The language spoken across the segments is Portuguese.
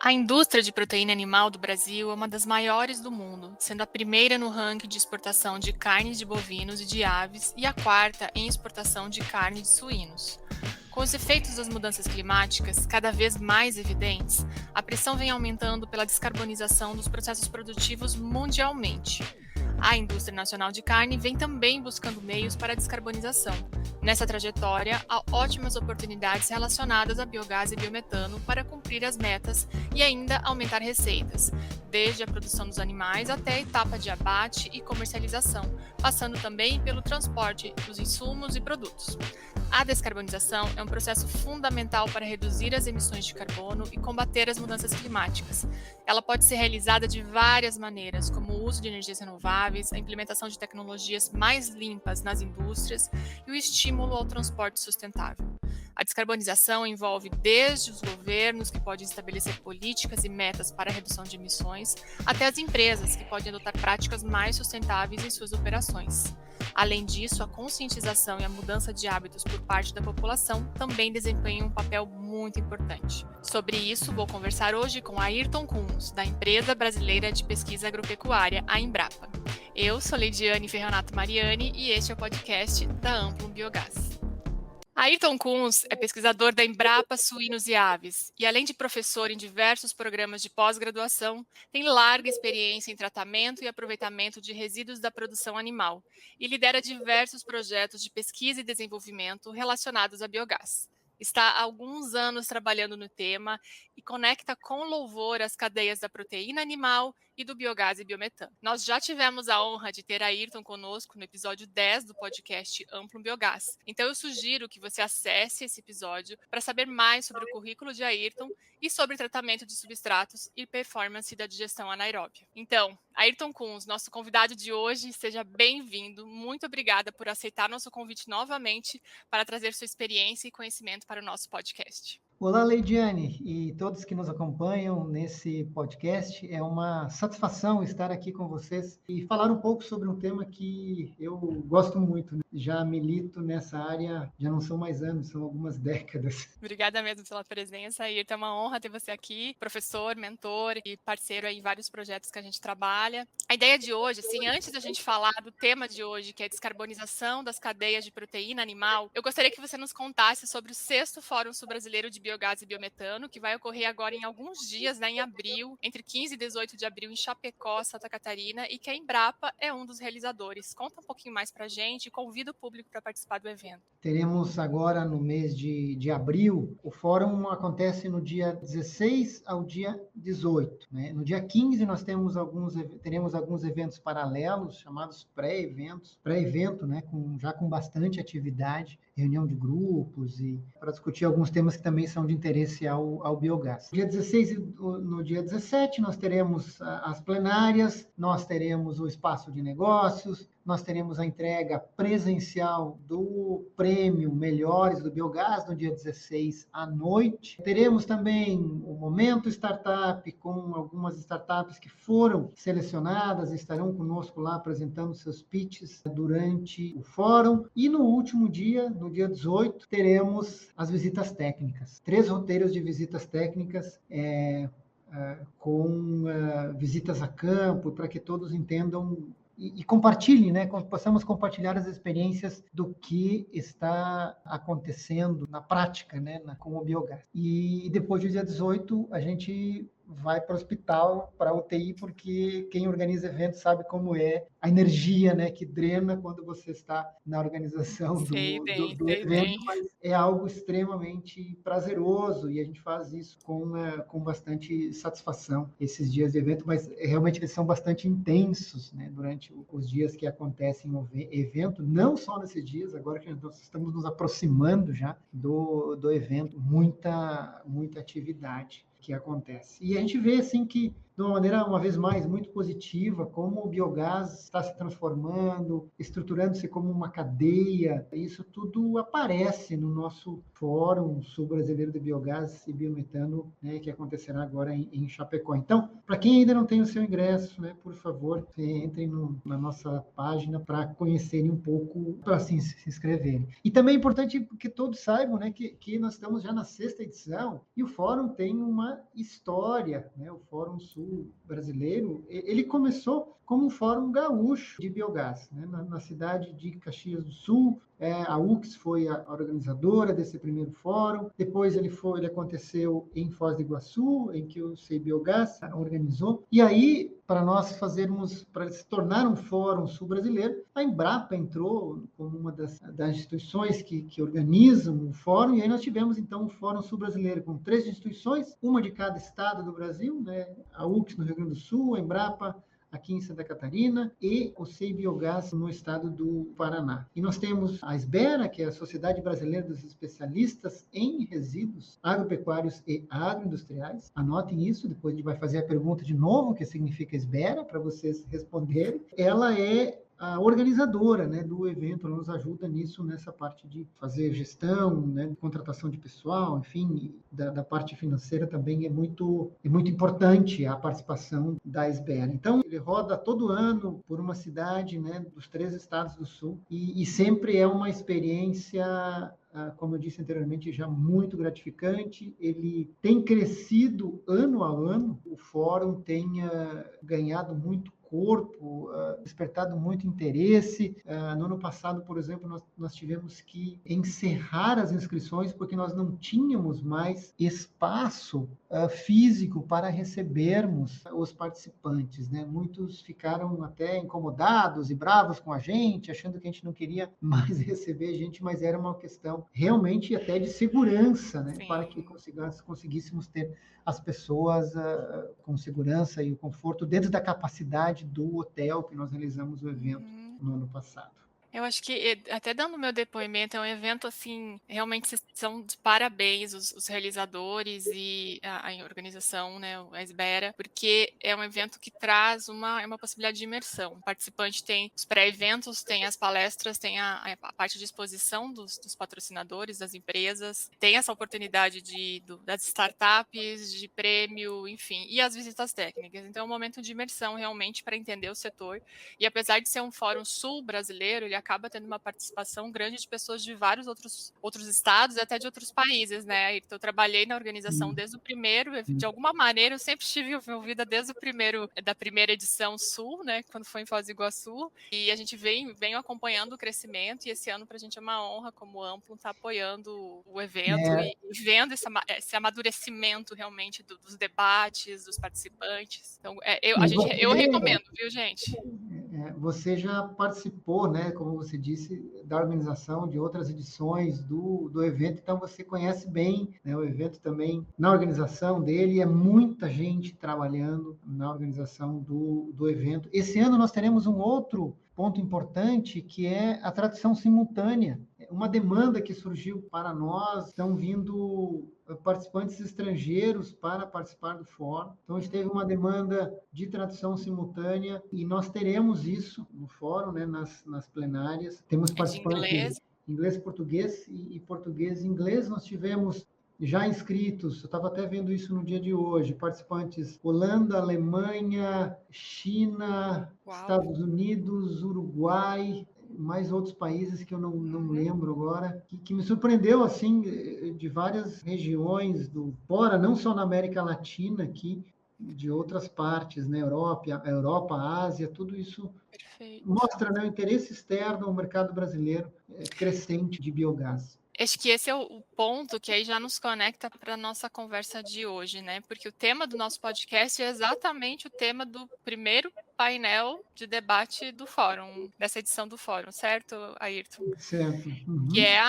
A indústria de proteína animal do Brasil é uma das maiores do mundo, sendo a primeira no ranking de exportação de carnes de bovinos e de aves e a quarta em exportação de carne de suínos. Com os efeitos das mudanças climáticas cada vez mais evidentes, a pressão vem aumentando pela descarbonização dos processos produtivos mundialmente. A indústria nacional de carne vem também buscando meios para a descarbonização. Nessa trajetória, há ótimas oportunidades relacionadas a biogás e biometano para cumprir as metas e ainda aumentar receitas, desde a produção dos animais até a etapa de abate e comercialização, passando também pelo transporte dos insumos e produtos. A descarbonização é um processo fundamental para reduzir as emissões de carbono e combater as mudanças climáticas. Ela pode ser realizada de várias maneiras, como o uso de energias renováveis, a implementação de tecnologias mais limpas nas indústrias e o estímulo ao transporte sustentável. A descarbonização envolve desde os governos, que podem estabelecer políticas e metas para a redução de emissões, até as empresas, que podem adotar práticas mais sustentáveis em suas operações. Além disso, a conscientização e a mudança de hábitos por parte da população também desempenham um papel muito importante. Sobre isso, vou conversar hoje com Ayrton Kunz, da Empresa Brasileira de Pesquisa Agropecuária, a Embrapa. Eu sou Leidiane Ferronato Mariani e este é o podcast da Amplum Biogás. Ayrton Kunz é pesquisador da Embrapa Suínos e Aves e, além de professor em diversos programas de pós-graduação, tem larga experiência em tratamento e aproveitamento de resíduos da produção animal e lidera diversos projetos de pesquisa e desenvolvimento relacionados a biogás. Está há alguns anos trabalhando no tema e conecta com louvor as cadeias da proteína animal e do biogás e biometano. Nós já tivemos a honra de ter Ayrton conosco no episódio 10 do podcast Amplum Biogás. Então eu sugiro que você acesse esse episódio para saber mais sobre o currículo de Ayrton e sobre tratamento de substratos e performance da digestão anaeróbia. Então, Ayrton Kunz, nosso convidado de hoje, seja bem-vindo. Muito obrigada por aceitar nosso convite novamente para trazer sua experiência e conhecimento para o nosso podcast. Olá, Leidiane, e todos que nos acompanham nesse podcast. É uma satisfação estar aqui com vocês e falar um pouco sobre um tema que eu gosto muito, né? Já milito nessa área, já não são mais anos, são algumas décadas. Obrigada mesmo pela presença, Ayrton. É uma honra ter você aqui, professor, mentor e parceiro em vários projetos que a gente trabalha. A ideia de hoje, assim, antes da gente falar do tema de hoje, que é a descarbonização das cadeias de proteína animal, eu gostaria que você nos contasse sobre o 6º Fórum Sul-Brasileiro de Biogás e Biometano, que vai ocorrer agora em alguns dias, né, em abril, entre 15 e 18 de abril, em Chapecó, Santa Catarina, e que a Embrapa é um dos realizadores. Conta um pouquinho mais pra gente e convida o público para participar do evento. Teremos agora, no mês de abril, o fórum acontece no dia 16 ao dia 18. Né? No dia 15, nós teremos alguns eventos paralelos, chamados pré-evento, né? Já com bastante atividade, reunião de grupos, e para discutir alguns temas que também são de interesse ao biogás. No dia 16 e no dia 17, nós teremos as plenárias, nós teremos o espaço de negócios, nós teremos a entrega presencial do prêmio Melhores do Biogás, no dia 16 à noite. Teremos também o Momento Startup, com algumas startups que foram selecionadas, estarão conosco lá apresentando seus pitches durante o fórum. E no último dia, no dia 18, teremos as visitas técnicas. 3 roteiros de visitas técnicas, com visitas a campo, para que todos entendam e compartilhem, né? Possamos compartilhar as experiências do que está acontecendo na prática, né? Com o biogás. E depois do dia 18, a gente vai para o hospital, para a UTI, porque quem organiza eventos sabe como é a energia, né, que drena quando você está na organização do evento, mas é algo extremamente prazeroso e a gente faz isso com bastante satisfação, esses dias de evento, mas realmente eles são bastante intensos, né, durante os dias que acontecem o evento, não só nesses dias, agora que nós estamos nos aproximando já do evento, muita atividade que acontece. E a gente vê, assim, que de uma maneira, uma vez mais, muito positiva, como o biogás está se transformando, estruturando-se como uma cadeia. Isso tudo aparece no nosso Fórum Sul-Brasileiro de Biogás e Biometano, né, que acontecerá agora em Chapecó. Então, para quem ainda não tem o seu ingresso, né, por favor, entrem na nossa página para conhecerem um pouco, para assim, se inscreverem. E também é importante que todos saibam, né, que nós estamos já na 6ª edição e o Fórum tem uma a história, né? O Fórum Sul Brasileiro, ele começou como um fórum gaúcho de biogás, né? Na cidade de Caxias do Sul. A UX foi a organizadora desse primeiro fórum. Depois ele aconteceu em Foz do Iguaçu, em que o Sei Biogás organizou. E aí, para se tornar um fórum sul brasileiro, a Embrapa entrou como uma das instituições que organizam o fórum, e aí nós tivemos, então, um fórum sul brasileiro com 3 instituições, uma de cada estado do Brasil, né? A UX no Rio Grande do Sul, a Embrapa aqui em Santa Catarina, e o Sei Biogás no estado do Paraná. E nós temos a SBERA, que é a Sociedade Brasileira dos Especialistas em Resíduos Agropecuários e Agroindustriais. Anotem isso, depois a gente vai fazer a pergunta de novo, o que significa SBERA, para vocês responderem. Ela é a organizadora, né, do evento, ela nos ajuda nisso, nessa parte de fazer gestão, né, contratação de pessoal, enfim, da parte financeira também é muito importante a participação da SBER. Então, ele roda todo ano por uma cidade, né, dos 3 estados do Sul, e sempre é uma experiência, como eu disse anteriormente, já muito gratificante. Ele tem crescido ano a ano, o fórum tem ganhado muito corpo, despertado muito interesse. No ano passado, por exemplo, nós tivemos que encerrar as inscrições porque nós não tínhamos mais espaço físico para recebermos os participantes, né? Muitos ficaram até incomodados e bravos com a gente, achando que a gente não queria mais receber gente, mas era uma questão realmente até de segurança, né? Sim. Para que conseguíssemos ter as pessoas com segurança e o conforto dentro da capacidade do hotel que nós realizamos o evento no ano passado. Eu acho que, até dando meu depoimento, é um evento, assim, realmente são de parabéns os realizadores e a organização, né, a SBERA, porque é um evento que traz uma possibilidade de imersão. O participante tem os pré-eventos, tem as palestras, tem a parte de exposição dos patrocinadores, das empresas, tem essa oportunidade das startups, de prêmio, enfim, e as visitas técnicas. Então, é um momento de imersão, realmente, para entender o setor. E apesar de ser um fórum sul brasileiro, ele acaba tendo uma participação grande de pessoas de vários outros estados e até de outros países, né? Então, eu trabalhei na organização desde o primeiro, de alguma maneira, eu sempre estive envolvida desde da primeira edição sul, né? Quando foi em Foz do Iguaçu, e a gente vem acompanhando o crescimento, e esse ano para a gente é uma honra, como Amplo, estar apoiando o evento e vendo esse amadurecimento realmente dos debates, dos participantes. Então, eu recomendo, viu, gente? Você já participou, né, como você disse, da organização de outras edições do evento, então você conhece bem, né, o evento também. Na organização dele, é muita gente trabalhando na organização do evento. Esse ano nós teremos um outro ponto importante, que é a tradução simultânea. Uma demanda que surgiu para nós, estão vindo participantes estrangeiros para participar do fórum. Então, a gente teve uma demanda de tradução simultânea e nós teremos isso no fórum, né, nas plenárias. Temos participantes inglês, português e português e inglês. Nós tivemos já inscritos, eu estava até vendo isso no dia de hoje, participantes Holanda, Alemanha, China, Estados Unidos, Uruguai, mais outros países que eu não lembro agora, que me surpreendeu, assim, de várias regiões fora, não só na América Latina aqui, de outras partes, né? Europa, Ásia, tudo isso mostra, né, o interesse externo ao mercado brasileiro crescente de biogás. Acho que esse é o ponto que aí já nos conecta para a nossa conversa de hoje, né? Porque o tema do nosso podcast é exatamente o tema do primeiro painel de debate do fórum, dessa edição do fórum, certo, Ayrton? Certo. Uhum. Que é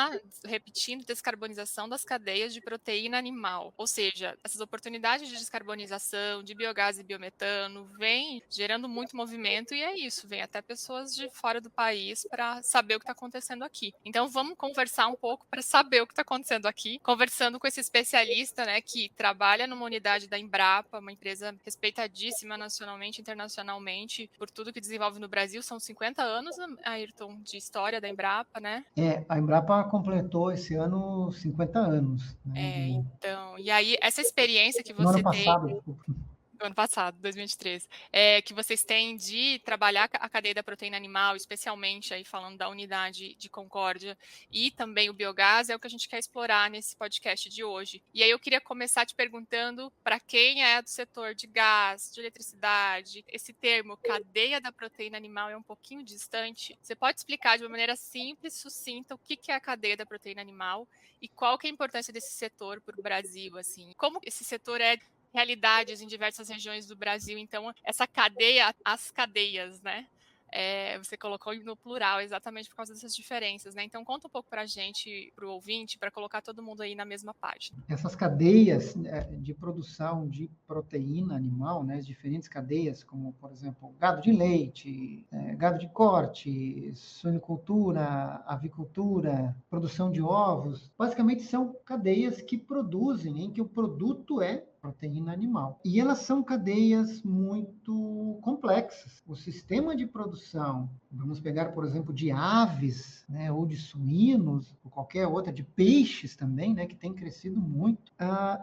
repetindo, descarbonização das cadeias de proteína animal. Ou seja, essas oportunidades de descarbonização, de biogás e biometano, vem gerando muito movimento, e é isso, vem até pessoas de fora do país para saber o que está acontecendo aqui. Então, vamos conversar um pouco para saber o que está acontecendo aqui, conversando com esse especialista, né, que trabalha numa unidade da Embrapa, uma empresa respeitadíssima nacionalmente e internacionalmente, por tudo que desenvolve no Brasil. São 50 anos, Ayrton, de história da Embrapa, né? A Embrapa completou esse ano 50 anos. Né, então, e aí essa experiência que no ano você passado, tem... desculpa. do ano passado, 2023, que vocês têm de trabalhar a cadeia da proteína animal, especialmente aí falando da unidade de Concórdia e também o biogás, é o que a gente quer explorar nesse podcast de hoje. E aí eu queria começar te perguntando, para quem é do setor de gás, de eletricidade, esse termo cadeia da proteína animal é um pouquinho distante. Você pode explicar de uma maneira simples, sucinta, o que é a cadeia da proteína animal e qual que é a importância desse setor para o Brasil, assim? Como esse setor é realidades em diversas regiões do Brasil. Então, essa cadeia, as cadeias, né? Você colocou no plural exatamente por causa dessas diferenças, né? Então, conta um pouco para a gente, para o ouvinte, para colocar todo mundo aí na mesma página. Essas cadeias de produção de proteína animal, né, as diferentes cadeias, como, por exemplo, gado de leite, gado de corte, suinicultura, avicultura, produção de ovos, basicamente são cadeias que produzem, em que o produto é proteína animal. E elas são cadeias muito complexas. O sistema de produção, vamos pegar, por exemplo, de aves, né, ou de suínos, ou qualquer outra, de peixes também, né, que tem crescido muito,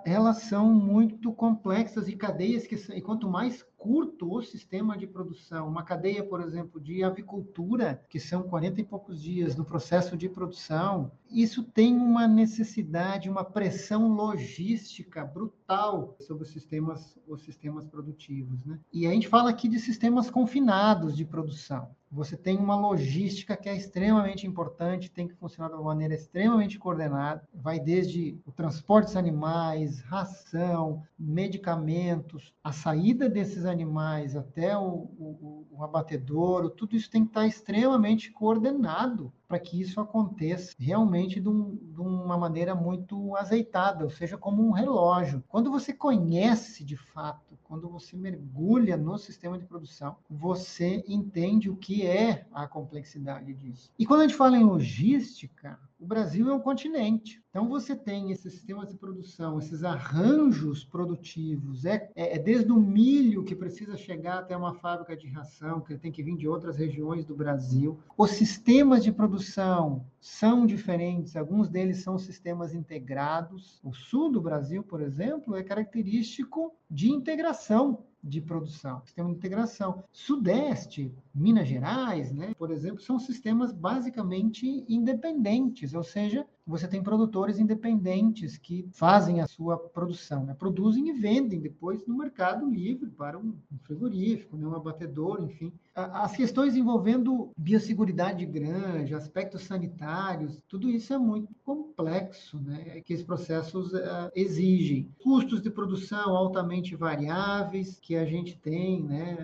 elas são muito complexas e cadeias e quanto mais curto o sistema de produção, uma cadeia, por exemplo, de avicultura, que são 40 e poucos dias no processo de produção, isso tem uma necessidade, uma pressão logística brutal sobre os sistemas produtivos, né? E a gente fala aqui de sistemas confinados de produção. Você tem uma logística que é extremamente importante, tem que funcionar de uma maneira extremamente coordenada. Vai desde o transporte dos animais, ração, medicamentos, a saída desses animais até o abatedouro, tudo isso tem que estar extremamente coordenado para que isso aconteça realmente de uma maneira muito azeitada, ou seja, como um relógio. Quando você conhece de fato, quando você mergulha no sistema de produção, você entende o que é a complexidade disso. E quando a gente fala em logística, o Brasil é um continente. Então, você tem esses sistemas de produção, esses arranjos produtivos. É desde o milho que precisa chegar até uma fábrica de ração, que tem que vir de outras regiões do Brasil. Os sistemas de produção são diferentes, alguns deles são sistemas integrados. O sul do Brasil, por exemplo, é característico de integração de produção, sistema de integração. Sudeste, Minas Gerais, né, por exemplo, são sistemas basicamente independentes, ou seja, você tem produtores independentes que fazem a sua produção, né? Produzem e vendem depois no mercado livre para um frigorífico, né? Um abatedor, enfim. As questões envolvendo biosseguridade de granja, aspectos sanitários, tudo isso é muito complexo, né? Que esses processos exigem. Custos de produção altamente variáveis que a gente tem, né?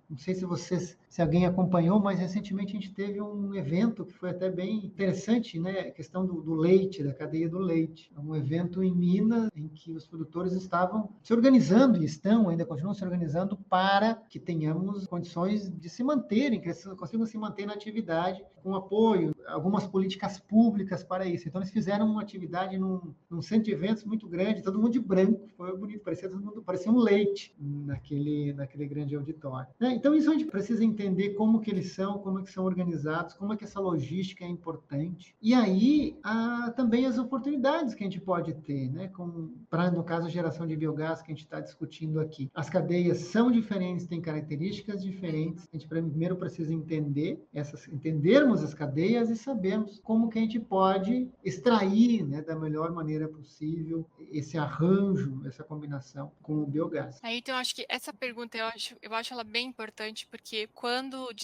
Não sei se alguém acompanhou, mas recentemente a gente teve um evento que foi até bem interessante, né? A questão do leite, da cadeia do leite. Um evento em Minas em que os produtores estavam se organizando e ainda continuam se organizando para que tenhamos condições de se manterem, que eles consigam se manter na atividade com apoio, algumas políticas públicas para isso. Então eles fizeram uma atividade num centro de eventos muito grande, todo mundo de branco, foi bonito, parecia um leite naquele grande auditório. Então isso a gente precisa entender como que eles são, como é que são organizados, como é que essa logística é importante. E aí, também as oportunidades que a gente pode ter, né? Para, no caso, a geração de biogás que a gente está discutindo aqui. As cadeias são diferentes, têm características diferentes. A gente primeiro precisa entendermos as cadeias e sabermos como que a gente pode extrair, né, da melhor maneira possível esse arranjo, essa combinação com o biogás. Aí, então, eu acho que essa pergunta eu acho ela bem importante, porque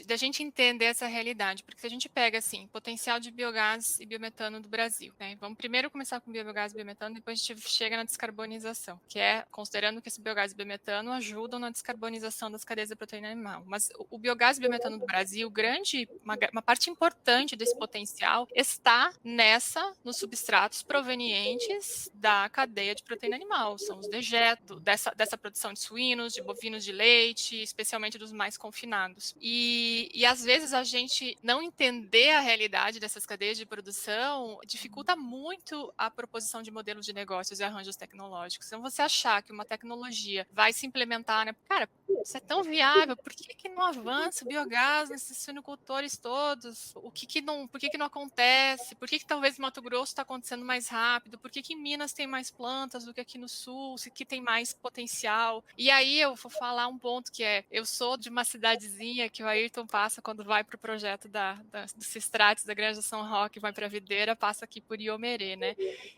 da gente entender essa realidade, porque se a gente pega assim, potencial de biogás e biometano do Brasil, né? Vamos primeiro começar com biogás e biometano, depois a gente chega na descarbonização, que é considerando que esse biogás e biometano ajudam na descarbonização das cadeias da proteína animal. Mas o biogás e biometano do Brasil, uma parte importante desse potencial está nos substratos provenientes da cadeia de proteína animal, são os dejetos dessa produção de suínos, de bovinos de leite, especialmente dos mais confinados. E às vezes a gente não entender a realidade dessas cadeias de produção dificulta muito a proposição de modelos de negócios e arranjos tecnológicos. Então, você achar que uma tecnologia vai se implementar, né? Cara, isso é tão viável, por que não avança o biogás nesses suinocultores todos? Por que não acontece? Por que talvez em Mato Grosso está acontecendo mais rápido? Por que em Minas tem mais plantas do que aqui no Sul? Se aqui tem mais potencial? E aí eu vou falar um ponto que eu sou de uma cidadezinha que o Ayrton passa quando vai para o projeto do Sistrates, da Granja São Roque, vai para a Videira, passa aqui por Iomerê, né?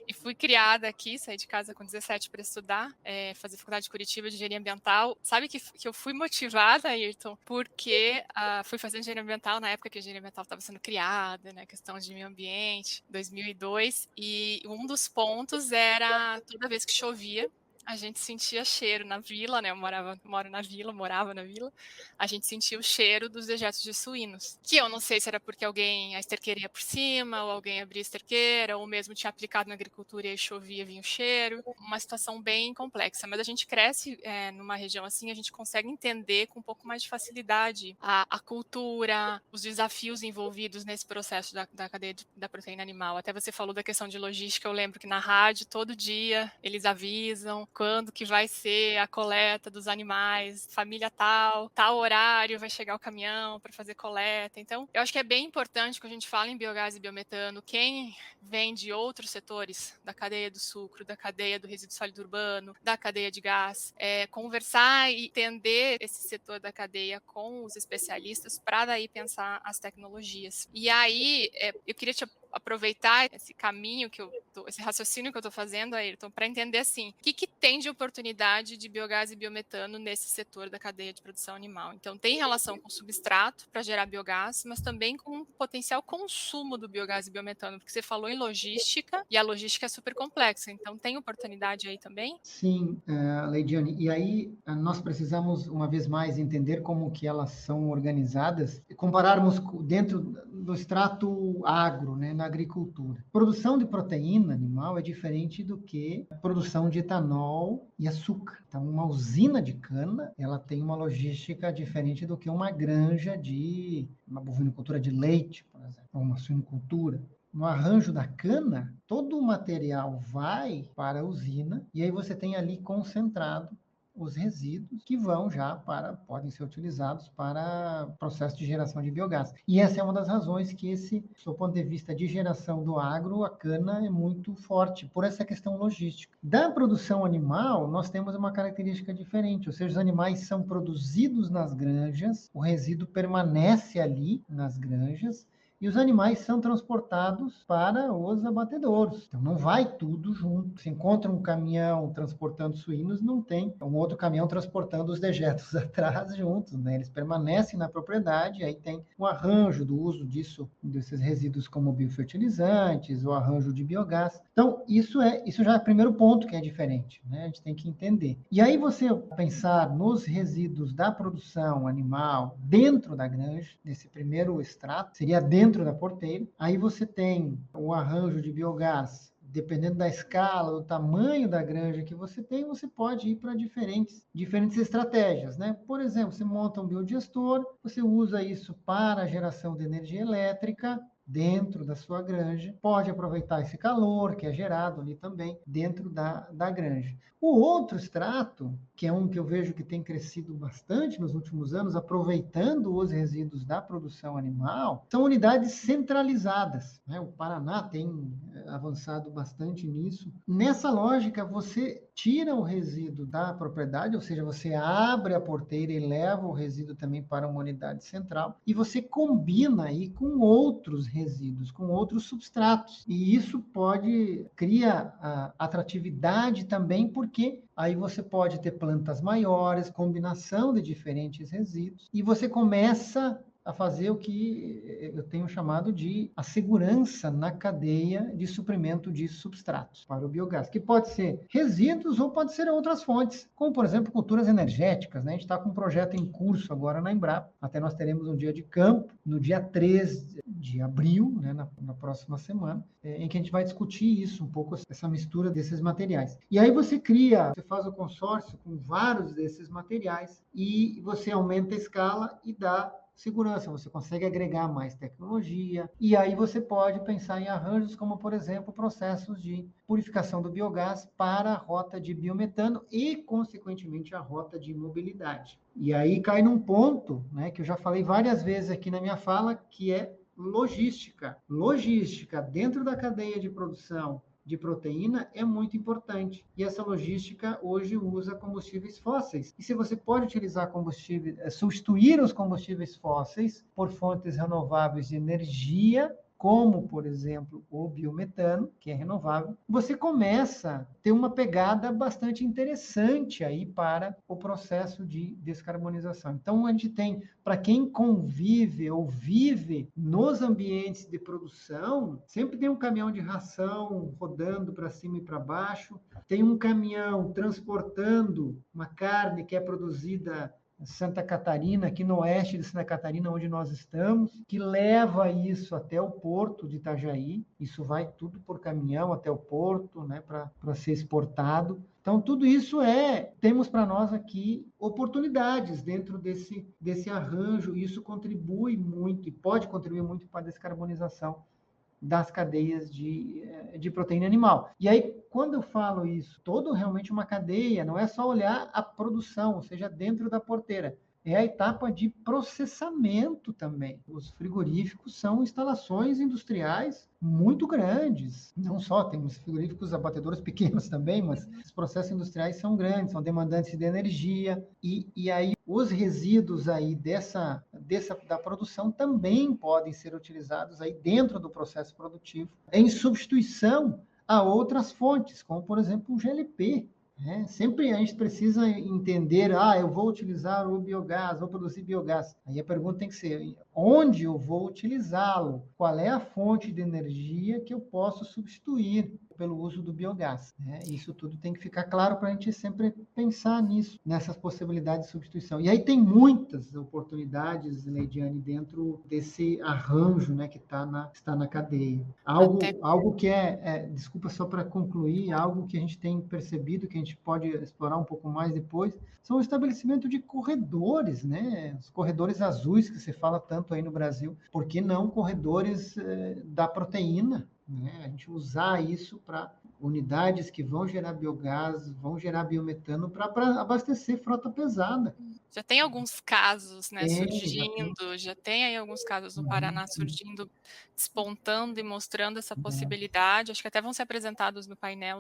E fui criada aqui, saí de casa com 17 para estudar, fazer faculdade de Curitiba de engenharia ambiental. Sabe que eu fui motivada, Ayrton, porque fui fazer engenharia ambiental na época que a engenharia ambiental estava sendo criada, né, questão de meio ambiente, 2002, e um dos pontos era toda vez que chovia, a gente sentia cheiro na vila, né? Eu morava na vila. A gente sentia o cheiro dos dejetos de suínos. Que eu não sei se era porque a esterqueira ia por cima, ou alguém abria a esterqueira, ou mesmo tinha aplicado na agricultura e aí chovia, vinha o cheiro. Uma situação bem complexa. Mas a gente cresce numa região assim, a gente consegue entender com um pouco mais de facilidade a cultura, os desafios envolvidos nesse processo da cadeia da proteína animal. Até você falou da questão de logística, eu lembro que na rádio, todo dia, eles avisam quando que vai ser a coleta dos animais, família tal horário vai chegar o caminhão para fazer coleta. Então, eu acho que é bem importante que a gente fala em biogás e biometano, quem vem de outros setores, da cadeia do sucro, da cadeia do resíduo sólido urbano, da cadeia de gás, conversar e entender esse setor da cadeia com os especialistas para daí pensar as tecnologias. E aí, eu queria te aproveitar esse caminho esse raciocínio que eu estou fazendo, Ayrton, para entender assim, o que tem de oportunidade de biogás e biometano nesse setor da cadeia de produção animal. Então, tem relação com o substrato para gerar biogás, mas também com o potencial consumo do biogás e biometano, porque você falou em logística, e a logística é super complexa, então tem oportunidade aí também? Sim, Leidiane, e aí nós precisamos, uma vez mais, entender como que elas são organizadas e compararmos dentro do extrato agro, né, na agricultura. Produção de proteína animal é diferente do que a produção de etanol e açúcar. Então, uma usina de cana, ela tem uma logística diferente do que uma granja de uma bovinocultura de leite, por exemplo, ou uma suinocultura. No arranjo da cana, todo o material vai para a usina e aí você tem ali concentrado os resíduos que podem ser utilizados para processo de geração de biogás. E essa é uma das razões que do ponto de vista de geração do agro, a cana é muito forte, por essa questão logística. Da produção animal, nós temos uma característica diferente, ou seja, os animais são produzidos nas granjas, o resíduo permanece ali nas granjas, e os animais são transportados para os abatedouros. Então, não vai tudo junto. Se encontra um caminhão transportando suínos, não tem um outro caminhão transportando os dejetos atrás juntos, né? Eles permanecem na propriedade, aí tem um arranjo do uso desses resíduos como biofertilizantes, o arranjo de biogás. Então, isso já é o primeiro ponto que é diferente, né? A gente tem que entender. E aí você pensar nos resíduos da produção animal dentro da granja, nesse primeiro extrato, seria dentro da porteira. Aí você tem o arranjo de biogás, dependendo da escala, do tamanho da granja que você tem, você pode ir para diferentes estratégias, né? Por exemplo, você monta um biodigestor, você usa isso para a geração de energia elétrica dentro da sua granja, pode aproveitar esse calor que é gerado ali também dentro da granja. O outro extrato, que é um que eu vejo que tem crescido bastante nos últimos anos, aproveitando os resíduos da produção animal, são unidades centralizadas, né? O Paraná tem avançado bastante nisso. Nessa lógica, você tira o resíduo da propriedade, ou seja, você abre a porteira e leva o resíduo também para uma unidade central, e você combina aí com outros resíduos, com outros substratos. E isso cria atratividade também, porque aí você pode ter plantas maiores, combinação de diferentes resíduos, e você começa a fazer o que eu tenho chamado de a segurança na cadeia de suprimento de substratos para o biogás, que pode ser resíduos ou pode ser outras fontes, como, por exemplo, culturas energéticas, né? A gente está com um projeto em curso agora na Embrapa, até nós teremos um dia de campo, no dia 3 de abril, né, na próxima semana, em que a gente vai discutir isso, um pouco, essa mistura desses materiais. E aí você faz o consórcio com vários desses materiais e você aumenta a escala e dá segurança, você consegue agregar mais tecnologia, e aí você pode pensar em arranjos como, por exemplo, processos de purificação do biogás para a rota de biometano e, consequentemente, a rota de mobilidade. E aí cai num ponto, né, que eu já falei várias vezes aqui na minha fala, que é logística. Logística dentro da cadeia de produção de proteína é muito importante. E essa logística hoje usa combustíveis fósseis. E se você pode utilizar combustíveis, substituir os combustíveis fósseis por fontes renováveis de energia, como, por exemplo, o biometano, que é renovável, você começa a ter uma pegada bastante interessante aí para o processo de descarbonização. Então, a gente tem, para quem convive ou vive nos ambientes de produção, sempre tem um caminhão de ração rodando para cima e para baixo, tem um caminhão transportando uma carne que é produzida Santa Catarina, aqui no oeste de Santa Catarina, onde nós estamos, que leva isso até o porto de Itajaí. Isso vai tudo por caminhão até o porto, né, para ser exportado. Então, tudo isso temos para nós aqui oportunidades dentro desse arranjo, e isso contribui muito, e pode contribuir muito para a descarbonização das cadeias de proteína animal. E aí, quando eu falo isso, todo realmente uma cadeia, não é só olhar a produção, ou seja, dentro da porteira, é a etapa de processamento também. Os frigoríficos são instalações industriais muito grandes. Não só, temos frigoríficos abatedouros pequenos também, mas os processos industriais são grandes, são demandantes de energia, e aí os resíduos aí da produção também podem ser utilizados aí dentro do processo produtivo, em substituição a outras fontes, como, por exemplo, o GLP. Sempre a gente precisa entender, eu vou utilizar o biogás, vou produzir biogás. Aí a pergunta tem que ser, onde eu vou utilizá-lo? Qual é a fonte de energia que eu posso substituir pelo uso do biogás? Isso tudo tem que ficar claro para a gente sempre pensar nisso, nessas possibilidades de substituição. E aí tem muitas oportunidades, Leidiane, dentro desse arranjo, né, que está na cadeia. Algo que desculpa só para concluir, algo que a gente tem percebido, que a gente pode explorar um pouco mais depois, são o estabelecimento de corredores, né? Os corredores azuis que se fala tanto aí no Brasil. Por que não corredores da proteína? Né? A gente usar isso para unidades que vão gerar biogás, vão gerar biometano para abastecer frota pesada. Já tem alguns casos, né, Tem. já tem aí alguns casos no Paraná Sim. surgindo, despontando e mostrando essa possibilidade. Acho que até vão ser apresentados no painel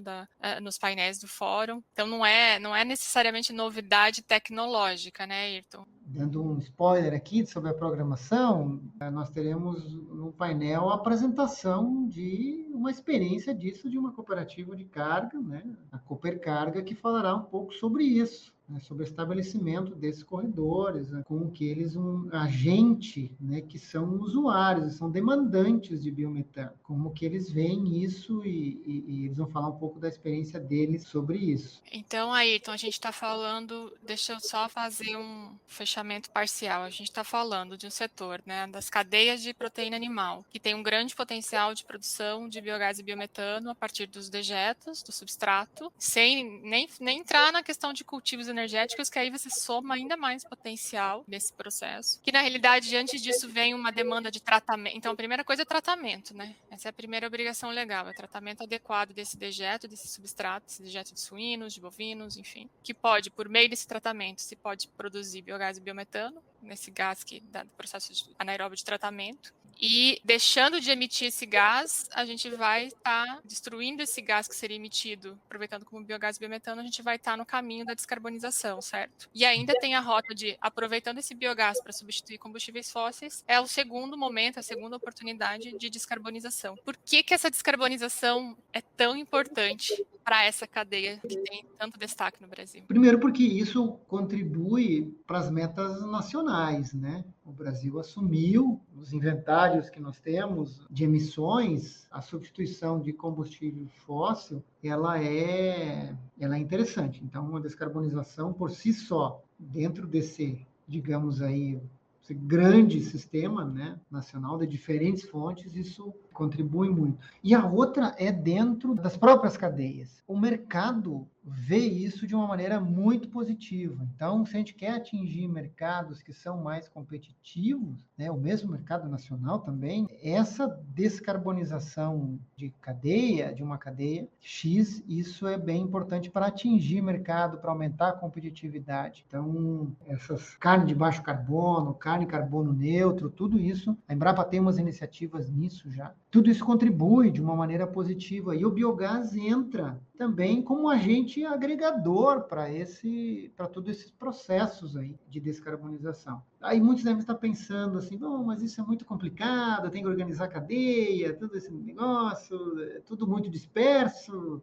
nos painéis do fórum. Então não é necessariamente novidade tecnológica, né, Ayrton? Dando um spoiler aqui sobre a programação, nós teremos no painel a apresentação de uma experiência disso de uma cooperativa de carga, né? A Coopercarga, que falará um pouco sobre isso, né? Sobre o estabelecimento desses corredores, né? Com que eles, um agente, né? Que são usuários, são demandantes de biometano, como que eles veem isso e eles vão falar um pouco da experiência deles sobre isso. Então, Ayrton, a gente está falando, deixa eu só fazer um fechamento parcial. A gente está falando de um setor, né, das cadeias de proteína animal, que tem um grande potencial de produção de biogás e biometano a partir dos dejetos, do substrato, sem nem entrar na questão de cultivos energéticos, que aí você soma ainda mais potencial nesse processo. Que na realidade, antes disso, vem uma demanda de tratamento. Então, a primeira coisa é tratamento, né? Essa é a primeira obrigação legal, é tratamento adequado desse dejeto, desse substrato, desse dejeto de suínos, de bovinos, enfim, que pode, por meio desse tratamento, se pode produzir biogás e biometano, nesse gás que dá do processo anaeróbio de tratamento. E deixando de emitir esse gás, a gente vai estar destruindo esse gás que seria emitido, aproveitando como biogás e biometano, a gente vai estar no caminho da descarbonização, certo? E ainda tem a rota de, aproveitando esse biogás para substituir combustíveis fósseis, é o segundo momento, a segunda oportunidade de descarbonização. Por que essa descarbonização é tão importante para essa cadeia que tem tanto destaque no Brasil? Primeiro, porque isso contribui para as metas nacionais, né? O Brasil assumiu os inventários que nós temos de emissões, a substituição de combustível fóssil, ela é interessante. Então, a descarbonização por si só, dentro desse, digamos aí, esse grande sistema, né, nacional de diferentes fontes, isso contribui muito. E a outra é dentro das próprias cadeias. O mercado vê isso de uma maneira muito positiva. Então, se a gente quer atingir mercados que são mais competitivos, né, o mesmo mercado nacional também, essa descarbonização de cadeia, de uma cadeia X, isso é bem importante para atingir mercado, para aumentar a competitividade. Então, essas carne de baixo carbono, carne carbono neutro, tudo isso, a Embrapa tem umas iniciativas nisso já. Tudo isso contribui de uma maneira positiva. E o biogás entra também como agente agregador para todos esses processos aí de descarbonização. Aí muitos devem estar pensando assim, bom, mas isso é muito complicado, tem que organizar a cadeia, todo esse negócio, é tudo muito disperso.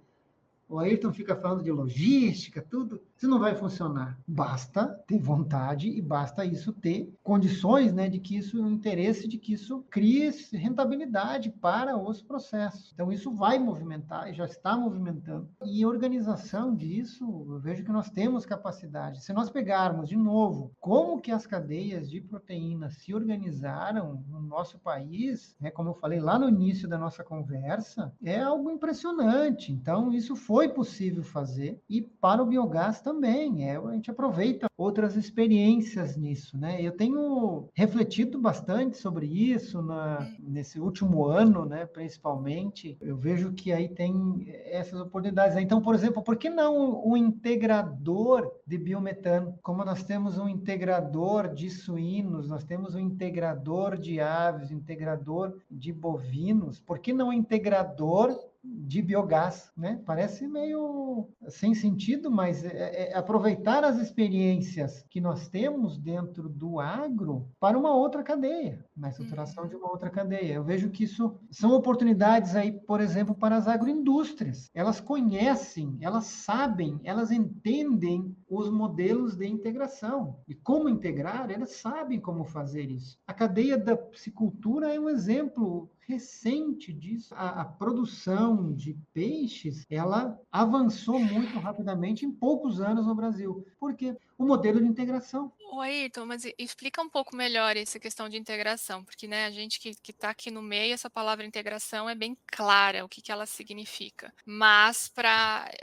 O Ayrton fica falando de logística, tudo. Isso não vai funcionar. Basta ter vontade e basta isso ter condições, né, de que isso, o interesse de que isso crie rentabilidade para os processos. Então, isso vai movimentar e já está movimentando. E a organização disso, eu vejo que nós temos capacidade. Se nós pegarmos, de novo, como que as cadeias de proteína se organizaram no nosso país, né, como eu falei lá no início da nossa conversa, é algo impressionante. Então, isso foi possível fazer e para o biogás também. A gente aproveita outras experiências nisso, né? Eu tenho refletido bastante sobre isso nesse último ano, né? Principalmente, eu vejo que aí tem essas oportunidades. Então, por exemplo, por que não um integrador de biometano? Como nós temos um integrador de suínos, nós temos um integrador de aves, um integrador de bovinos, por que não um integrador de biogás, né? Parece meio sem sentido, mas é aproveitar as experiências que nós temos dentro do agro para uma outra cadeia, na estruturação de uma outra cadeia. Eu vejo que isso são oportunidades aí, por exemplo, para as agroindústrias. Elas conhecem, elas sabem, elas entendem os modelos de integração. E como integrar, elas sabem como fazer isso. A cadeia da piscicultura é um exemplo recente disso. A produção de peixes, ela avançou muito rapidamente em poucos anos no Brasil. Por quê? O modelo de integração. Ô, Ayrton, mas explica um pouco melhor essa questão de integração, porque, né, a gente que está aqui no meio, essa palavra integração é bem clara, o que, que ela significa. Mas,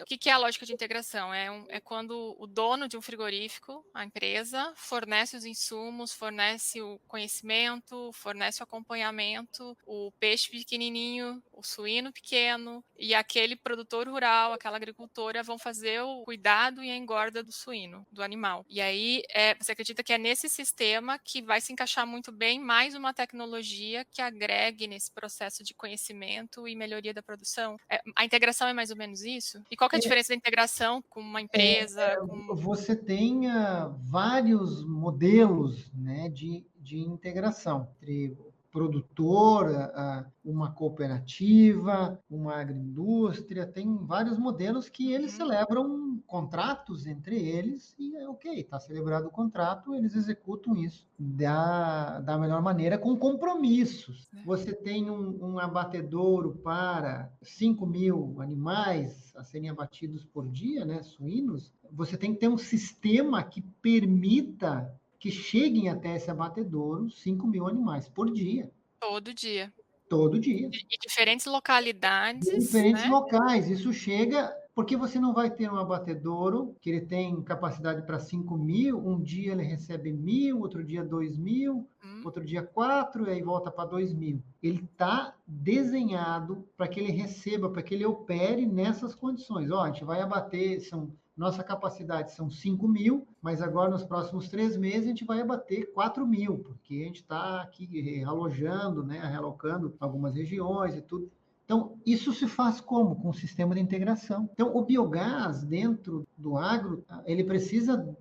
o que, que é a lógica de integração? É quando o dono de um frigorífico, a empresa, fornece os insumos, fornece o conhecimento, fornece o acompanhamento, o peixe pequenininho, o suíno pequeno, e aquele produtor rural, aquela agricultora vão fazer o cuidado e a engorda do suíno, do animal. E aí, você acredita que é nesse sistema que vai se encaixar muito bem mais uma tecnologia que agregue nesse processo de conhecimento e melhoria da produção? A integração é mais ou menos isso? E qual que é a diferença da integração com uma empresa? Você tem vários modelos, né, de integração entre produtor, uma cooperativa, uma agroindústria, tem vários modelos que eles celebram contratos entre eles e ok, está celebrado o contrato, eles executam isso da melhor maneira com compromissos. Você tem um abatedouro para 5.000 animais a serem abatidos por dia, né, suínos, você tem que ter um sistema que permita que cheguem até esse abatedouro 5.000 animais por dia. Todo dia. Todo dia. E diferentes localidades. Diferentes né? locais. Isso chega, porque você não vai ter um abatedouro que ele tem capacidade para 5.000, um dia ele recebe 1.000, outro dia 2.000, outro dia 4, e aí volta para 2.000. Ele está desenhado para que ele receba, para que ele opere nessas condições. Ó, a gente vai abater, nossa capacidade são 5.000, mas agora nos próximos 3 meses a gente vai abater 4.000, porque a gente está aqui realojando, né, realocando algumas regiões e tudo. Então, isso se faz como? Com um sistema de integração. Então, o biogás dentro do agro, ele precisa,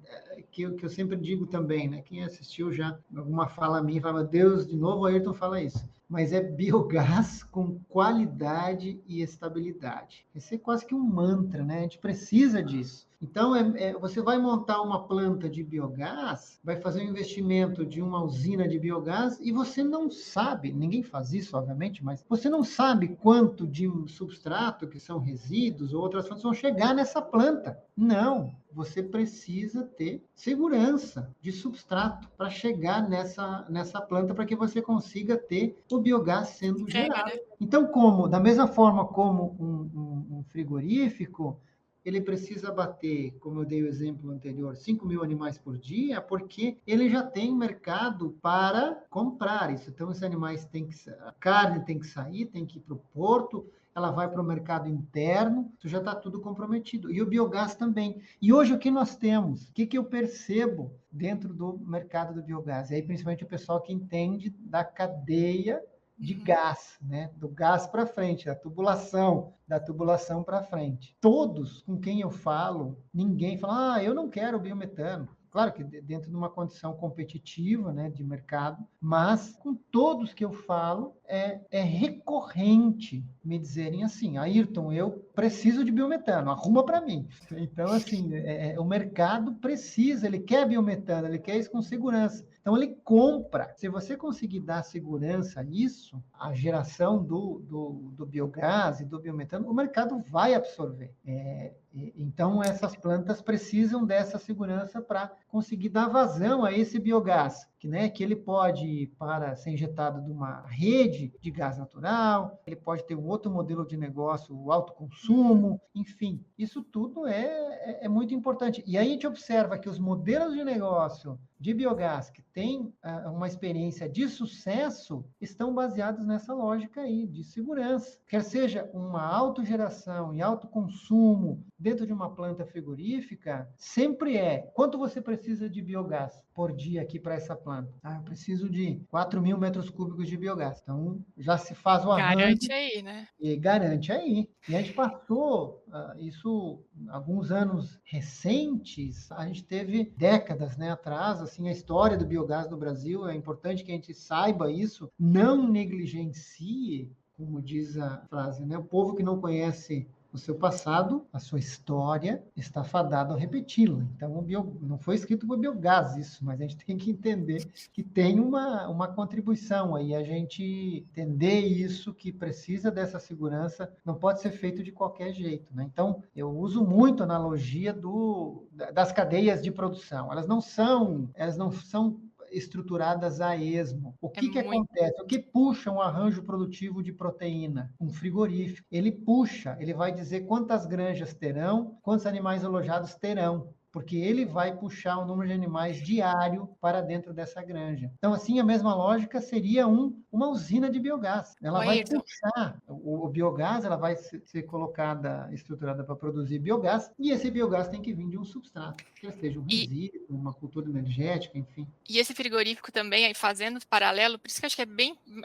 que eu sempre digo também, né? Quem assistiu já alguma fala minha, fala, meu Deus, de novo o Ayrton fala isso. Mas é biogás com qualidade e estabilidade. Esse é quase que um mantra, né? A gente precisa disso. Então, você vai montar uma planta de biogás, vai fazer um investimento de uma usina de biogás e você não sabe, ninguém faz isso, obviamente, mas você não sabe quanto de substrato, que são resíduos ou outras fontes, vão chegar nessa planta. Não, você precisa ter segurança de substrato para chegar nessa planta, para que você consiga ter o biogás sendo Entrega, gerado. né? Então, da mesma forma como um frigorífico, ele precisa bater, como eu dei o exemplo anterior, 5.000 animais por dia, porque ele já tem mercado para comprar isso. Então, esses animais a carne tem que sair, tem que ir para o porto, ela vai para o mercado interno, isso já está tudo comprometido. E o biogás também. E hoje o que nós temos? O que eu percebo dentro do mercado do biogás? E aí, principalmente o pessoal que entende da cadeia de gás, né? Do gás para frente, da tubulação para frente. Todos com quem eu falo, ninguém fala, eu não quero biometano. Claro que dentro de uma condição competitiva, né, de mercado, mas com todos que eu falo, é recorrente me dizerem assim, Ayrton, eu preciso de biometano, arruma para mim. Então, assim, o mercado precisa, ele quer biometano, ele quer isso com segurança. Então, ele compra. Se você conseguir dar segurança a isso, a geração do biogás e do biometano, o mercado vai absorver. Então, essas plantas precisam dessa segurança para conseguir dar vazão a esse biogás, que ele pode ir para ser injetado de uma rede de gás natural, ele pode ter um outro modelo de negócio, o autoconsumo, enfim, isso tudo é muito importante. E aí a gente observa que os modelos de negócio de biogás que têm uma experiência de sucesso estão baseados nessa lógica aí de segurança. Quer seja uma autogeração e autoconsumo dentro de uma planta frigorífica, sempre quanto você precisa de biogás por dia aqui para essa planta? Eu preciso de 4.000 metros cúbicos de biogás. Então, já se faz o arranjo. Garante aí, né? E garante aí. E a gente passou isso alguns anos recentes, a gente teve décadas, né, atrás, assim, a história do biogás no Brasil, é importante que a gente saiba isso, não negligencie, como diz a frase, né, o povo que não conhece o seu passado, a sua história, está fadado a repeti-la. Então, não foi escrito por biogás isso, mas a gente tem que entender que tem uma contribuição aí, a gente entender isso, que precisa dessa segurança, não pode ser feito de qualquer jeito, né? Então, eu uso muito a analogia das cadeias de produção. Elas não são estruturadas a esmo. O que acontece? O que puxa um arranjo produtivo de proteína? Um frigorífico. Ele vai dizer quantas granjas terão, quantos animais alojados terão, porque ele vai puxar o número de animais diário para dentro dessa granja. Então, assim, a mesma lógica seria uma usina de biogás. Ela vai puxar o biogás, ela vai ser colocada, estruturada para produzir biogás, e esse biogás tem que vir de um substrato, que seja um resíduo, uma cultura energética, enfim. E esse frigorífico também, aí fazendo paralelo, por isso que eu acho que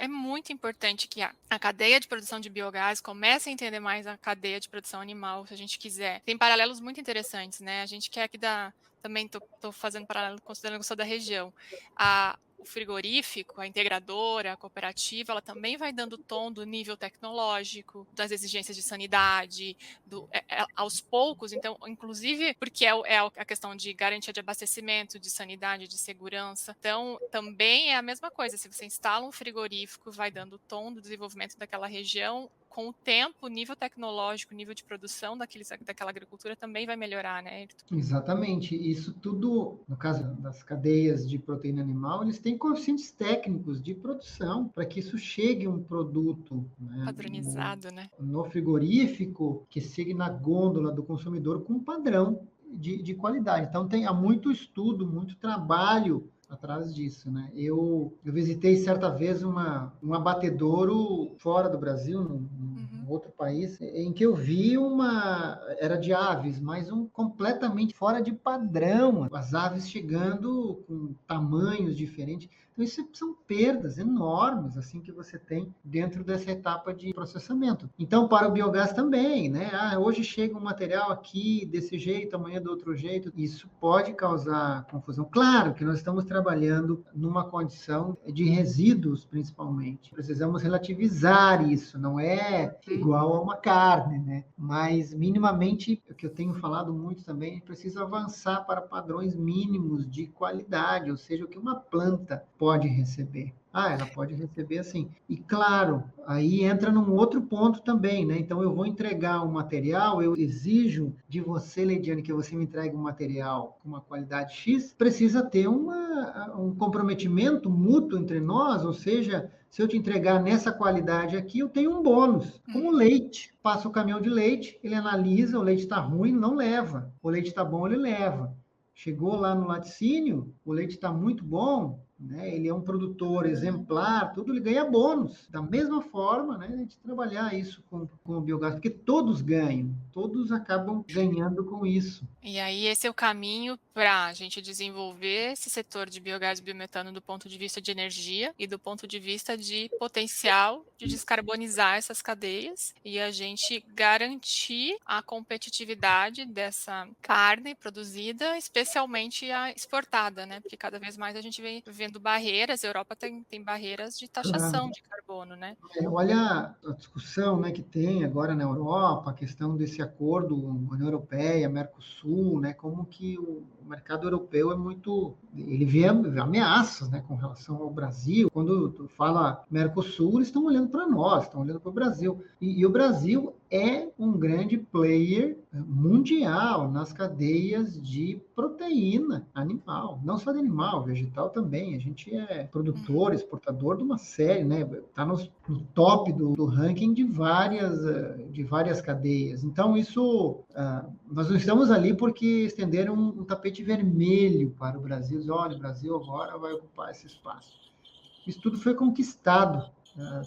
é muito importante que a cadeia de produção de biogás comece a entender mais a cadeia de produção animal, se a gente quiser. Tem paralelos muito interessantes, né? A gente quer aqui também estou fazendo paralelo, considerando que eu sou da região. O frigorífico, a integradora, a cooperativa, ela também vai dando tom do nível tecnológico, das exigências de sanidade, aos poucos, então, inclusive porque é a questão de garantia de abastecimento, de sanidade, de segurança. Então, também é a mesma coisa, se você instala um frigorífico, vai dando tom do desenvolvimento daquela região, com o tempo, o nível tecnológico, o nível de produção daquela agricultura também vai melhorar, né, Ayrton? Exatamente. Isso tudo, no caso das cadeias de proteína animal, eles têm coeficientes técnicos de produção para que isso chegue um produto, né, padronizado, né? No frigorífico, que chegue na gôndola do consumidor com padrão de qualidade. Então, há muito estudo, muito trabalho atrás disso, né? Eu visitei certa vez um abatedouro fora do Brasil, num outro país, em que eu vi era de aves, mas completamente fora de padrão, as aves chegando com tamanhos diferentes. Então, isso são perdas enormes, assim, que você tem dentro dessa etapa de processamento. Então, para o biogás também, né? Hoje chega um material aqui desse jeito, amanhã do outro jeito. Isso pode causar confusão. Claro que nós estamos trabalhando numa condição de resíduos, principalmente. Precisamos relativizar isso, não é igual a uma carne, né? Mas minimamente, o que eu tenho falado muito também, a gente precisa avançar para padrões mínimos de qualidade, ou seja, o que uma planta pode receber. Ah, ela pode receber assim. E claro, aí entra num outro ponto também, né? Então eu vou entregar um material, eu exijo de você, Leidiane, que você me entregue um material com uma qualidade X, precisa ter um comprometimento mútuo entre nós, ou seja, se eu te entregar nessa qualidade aqui, eu tenho um bônus. Como o leite. Passa o caminhão de leite, ele analisa, o leite está ruim, não leva. O leite está bom, ele leva. Chegou lá no laticínio, o leite está muito bom, né? Ele é um produtor exemplar, tudo, ele ganha bônus. Da mesma forma, né, a gente trabalhar isso com o biogás, porque todos ganham, todos acabam ganhando com isso. E aí esse é o caminho para a gente desenvolver esse setor de biogás e biometano do ponto de vista de energia e do ponto de vista de potencial de descarbonizar essas cadeias e a gente garantir a competitividade dessa carne produzida, especialmente a exportada, né? Porque cada vez mais a gente vem vendo barreiras, a Europa tem barreiras de taxação de carbono, né? Olha a discussão, né, que tem agora na Europa, a questão desse acordo União Europeia, Mercosul, né, como que o mercado europeu é muito, ele vê ameaças, né, com relação ao Brasil. Quando tu fala Mercosul, eles estão olhando para nós, estão olhando para o Brasil. E o Brasil é um grande player mundial nas cadeias de proteína animal, não só de animal, vegetal também. A gente é produtor, exportador de uma série, né? Está no top do ranking de várias cadeias. Então, isso, nós não estamos ali porque estenderam um tapete vermelho para o Brasil. Olha, o Brasil agora vai ocupar esse espaço. Isso tudo foi conquistado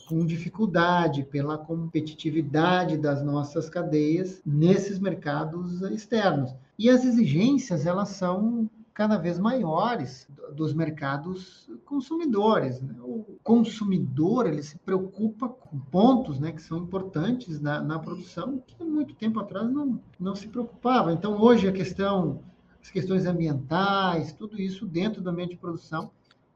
com dificuldade pela competitividade das nossas cadeias nesses mercados externos. E as exigências, elas são cada vez maiores dos mercados consumidores. Né? O consumidor, ele se preocupa com pontos, né, que são importantes na produção, que há muito tempo atrás não se preocupava. Então, hoje, as questões ambientais, tudo isso dentro do ambiente de produção,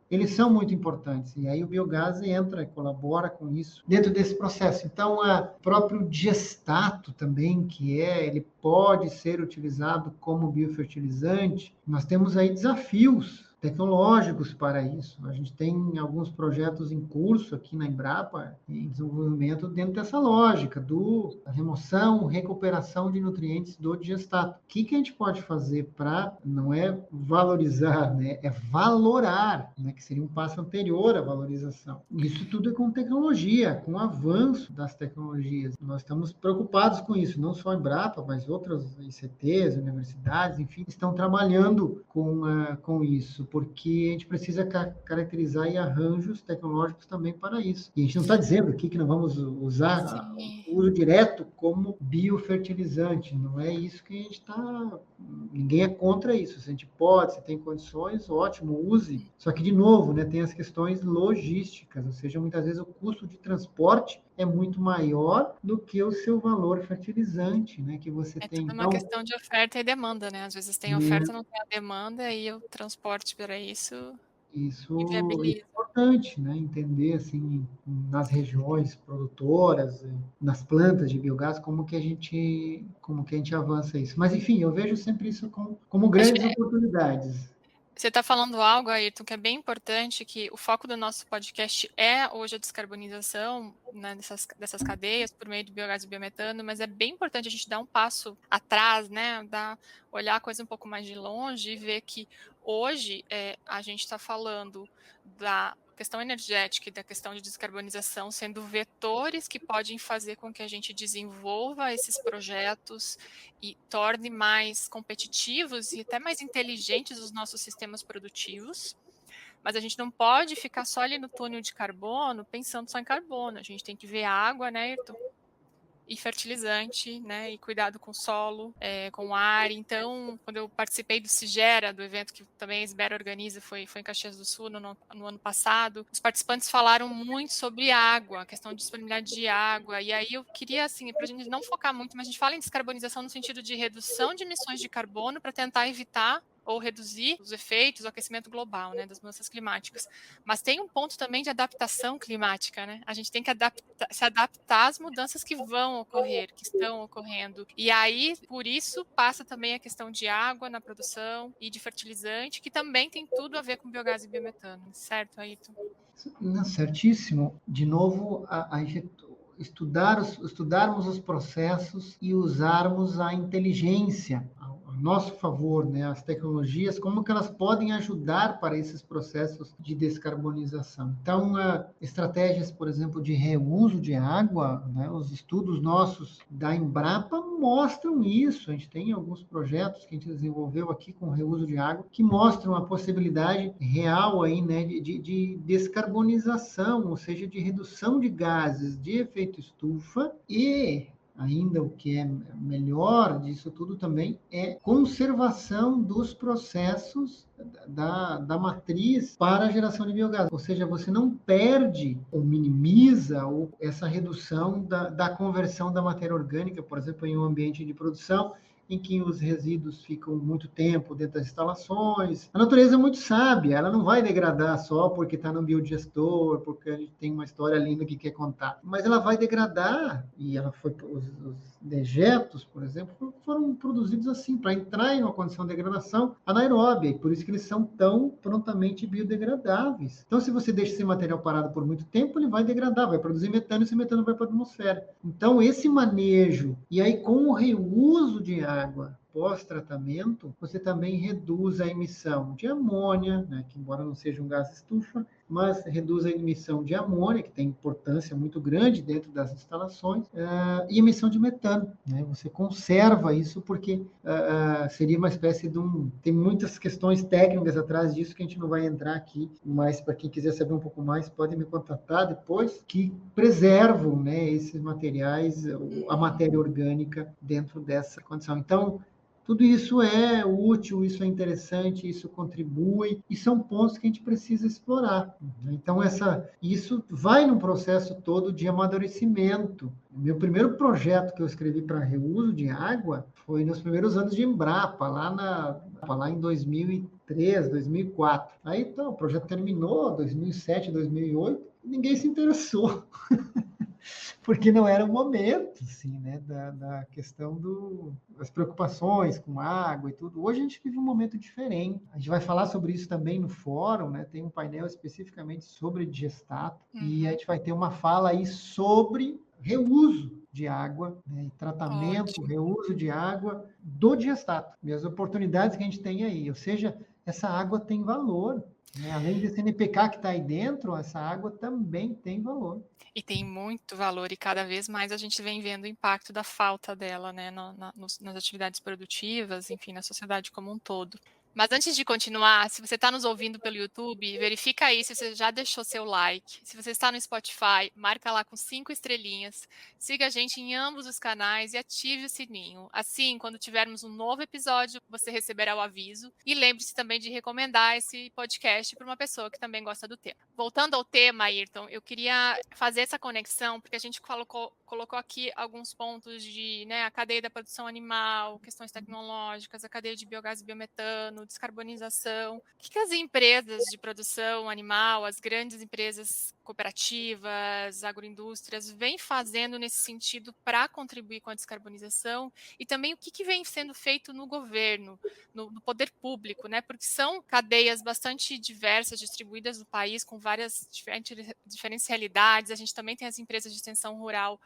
eles são muito importantes. E aí o biogás entra e colabora com isso dentro desse processo. Então, o próprio diestato também, ele pode ser utilizado como biofertilizante. Nós temos aí desafios tecnológicos para isso. A gente tem alguns projetos em curso aqui na Embrapa, em desenvolvimento dentro dessa lógica da remoção, recuperação de nutrientes do digestato. O que a gente pode fazer para, não é valorizar, né, é valorar, né, que seria um passo anterior à valorização. Isso tudo é com tecnologia, com o avanço das tecnologias. Nós estamos preocupados com isso, não só a Embrapa, mas outras ICTs, universidades, enfim, estão trabalhando com isso, porque a gente precisa caracterizar aí arranjos tecnológicos também para isso. E a gente não está dizendo aqui que não vamos usar o uso direto como biofertilizante, não é isso que a gente está... Ninguém é contra isso. Se a gente pode, se tem condições, ótimo, use. Só que, de novo, né, tem as questões logísticas, ou seja, muitas vezes o custo de transporte é muito maior do que o seu valor fertilizante, né, que você tem. É tudo uma questão de oferta e demanda, né? Às vezes tem oferta, não tem a demanda, e o transporte para isso é inviabiliza. importante, né, entender assim nas regiões produtoras, nas plantas de biogás, como que a gente avança isso. Mas enfim, eu vejo sempre isso como grandes oportunidades. Você está falando algo, Ayrton, que é bem importante, que o foco do nosso podcast é hoje a descarbonização, né, dessas cadeias por meio do biogás e biometano, mas é bem importante a gente dar um passo atrás, né, olhar a coisa um pouco mais de longe e ver que hoje a gente está falando da questão energética e da questão de descarbonização sendo vetores que podem fazer com que a gente desenvolva esses projetos e torne mais competitivos e até mais inteligentes os nossos sistemas produtivos. Mas a gente não pode ficar só ali no túnel de carbono, pensando só em carbono. A gente tem que ver a água, né, Ayrton? E fertilizante, né, e cuidado com o solo, com o ar. Então, quando eu participei do Sigera, do evento que também a Esbera organiza, foi em Caxias do Sul no ano passado, os participantes falaram muito sobre água, a questão de disponibilidade de água, e aí eu queria, assim, para a gente não focar muito, mas a gente fala em descarbonização no sentido de redução de emissões de carbono para tentar evitar ou reduzir os efeitos do aquecimento global, né, das mudanças climáticas. Mas tem um ponto também de adaptação climática, né? A gente tem que se adaptar às mudanças que vão ocorrer, que estão ocorrendo. E aí, por isso, passa também a questão de água na produção e de fertilizante, que também tem tudo a ver com biogás e biometano, certo, Ayrton? Não, certíssimo. De novo, a gente estudarmos os processos e usarmos a inteligência a nosso favor, né? As tecnologias, como que elas podem ajudar para esses processos de descarbonização. Então, estratégias, por exemplo, de reuso de água, né? Os estudos nossos da Embrapa mostram isso. A gente tem alguns projetos que a gente desenvolveu aqui com reuso de água que mostram a possibilidade real aí, né, de descarbonização, ou seja, de redução de gases de efeito estufa e ainda o que é melhor disso tudo também é conservação dos processos da matriz para a geração de biogás. Ou seja, você não perde ou minimiza essa redução da conversão da matéria orgânica, por exemplo, em um ambiente de produção, em que os resíduos ficam muito tempo dentro das instalações. A natureza é muito sábia, ela não vai degradar só porque está no biodigestor, porque a gente tem uma história linda que quer contar. Mas ela vai degradar, e os dejetos, por exemplo, foram produzidos assim, para entrar em uma condição de degradação anaeróbia, e por isso que eles são tão prontamente biodegradáveis. Então, se você deixa esse material parado por muito tempo, ele vai degradar, vai produzir metano, e esse metano vai para a atmosfera. Então, esse manejo, e aí com o reuso de água pós-tratamento, você também reduz a emissão de amônia, né, que embora não seja um gás estufa, mas reduz a emissão de amônia, que tem importância muito grande dentro das instalações, e emissão de metano. Né? Você conserva isso porque seria uma espécie de um... Tem muitas questões técnicas atrás disso que a gente não vai entrar aqui, mas para quem quiser saber um pouco mais, pode me contatar depois, que preservam, né, esses materiais, a matéria orgânica dentro dessa condição. Então, tudo isso é útil, isso é interessante, isso contribui, e são pontos que a gente precisa explorar. Então, isso vai num processo todo de amadurecimento. O meu primeiro projeto que eu escrevi para reuso de água foi nos primeiros anos de Embrapa, lá em 2003, 2004. Aí, então, o projeto terminou, 2007, 2008, e ninguém se interessou. Porque não era o momento, assim, né, da questão das preocupações com água e tudo. Hoje a gente vive um momento diferente. A gente vai falar sobre isso também no fórum, né? Tem um painel especificamente sobre digestato, e a gente vai ter uma fala aí sobre reuso de água, né, tratamento, Ótimo. reuso de água do digestato, e as oportunidades que a gente tem aí. Ou seja, essa água tem valor. Né? Além desse NPK que está aí dentro, essa água também tem valor. E tem muito valor, e cada vez mais a gente vem vendo o impacto da falta dela, né, nas atividades produtivas, enfim, na sociedade como um todo. Mas antes de continuar, se você está nos ouvindo pelo YouTube, verifica aí se você já deixou seu like. Se você está no Spotify, marca lá com 5 estrelinhas. Siga a gente em ambos os canais e ative o sininho. Assim, quando tivermos um novo episódio, você receberá o aviso. E lembre-se também de recomendar esse podcast para uma pessoa que também gosta do tema. Voltando ao tema, Ayrton, eu queria fazer essa conexão, porque a gente colocou aqui alguns pontos de, né, a cadeia da produção animal, questões tecnológicas, a cadeia de biogás e biometano, descarbonização. O que as empresas de produção animal, as grandes empresas cooperativas, agroindústrias, vêm fazendo nesse sentido para contribuir com a descarbonização? E também o que vem sendo feito no governo, no poder público, né? Porque são cadeias bastante diversas, distribuídas no país, com várias diferentes realidades. A gente também tem as empresas de extensão rural,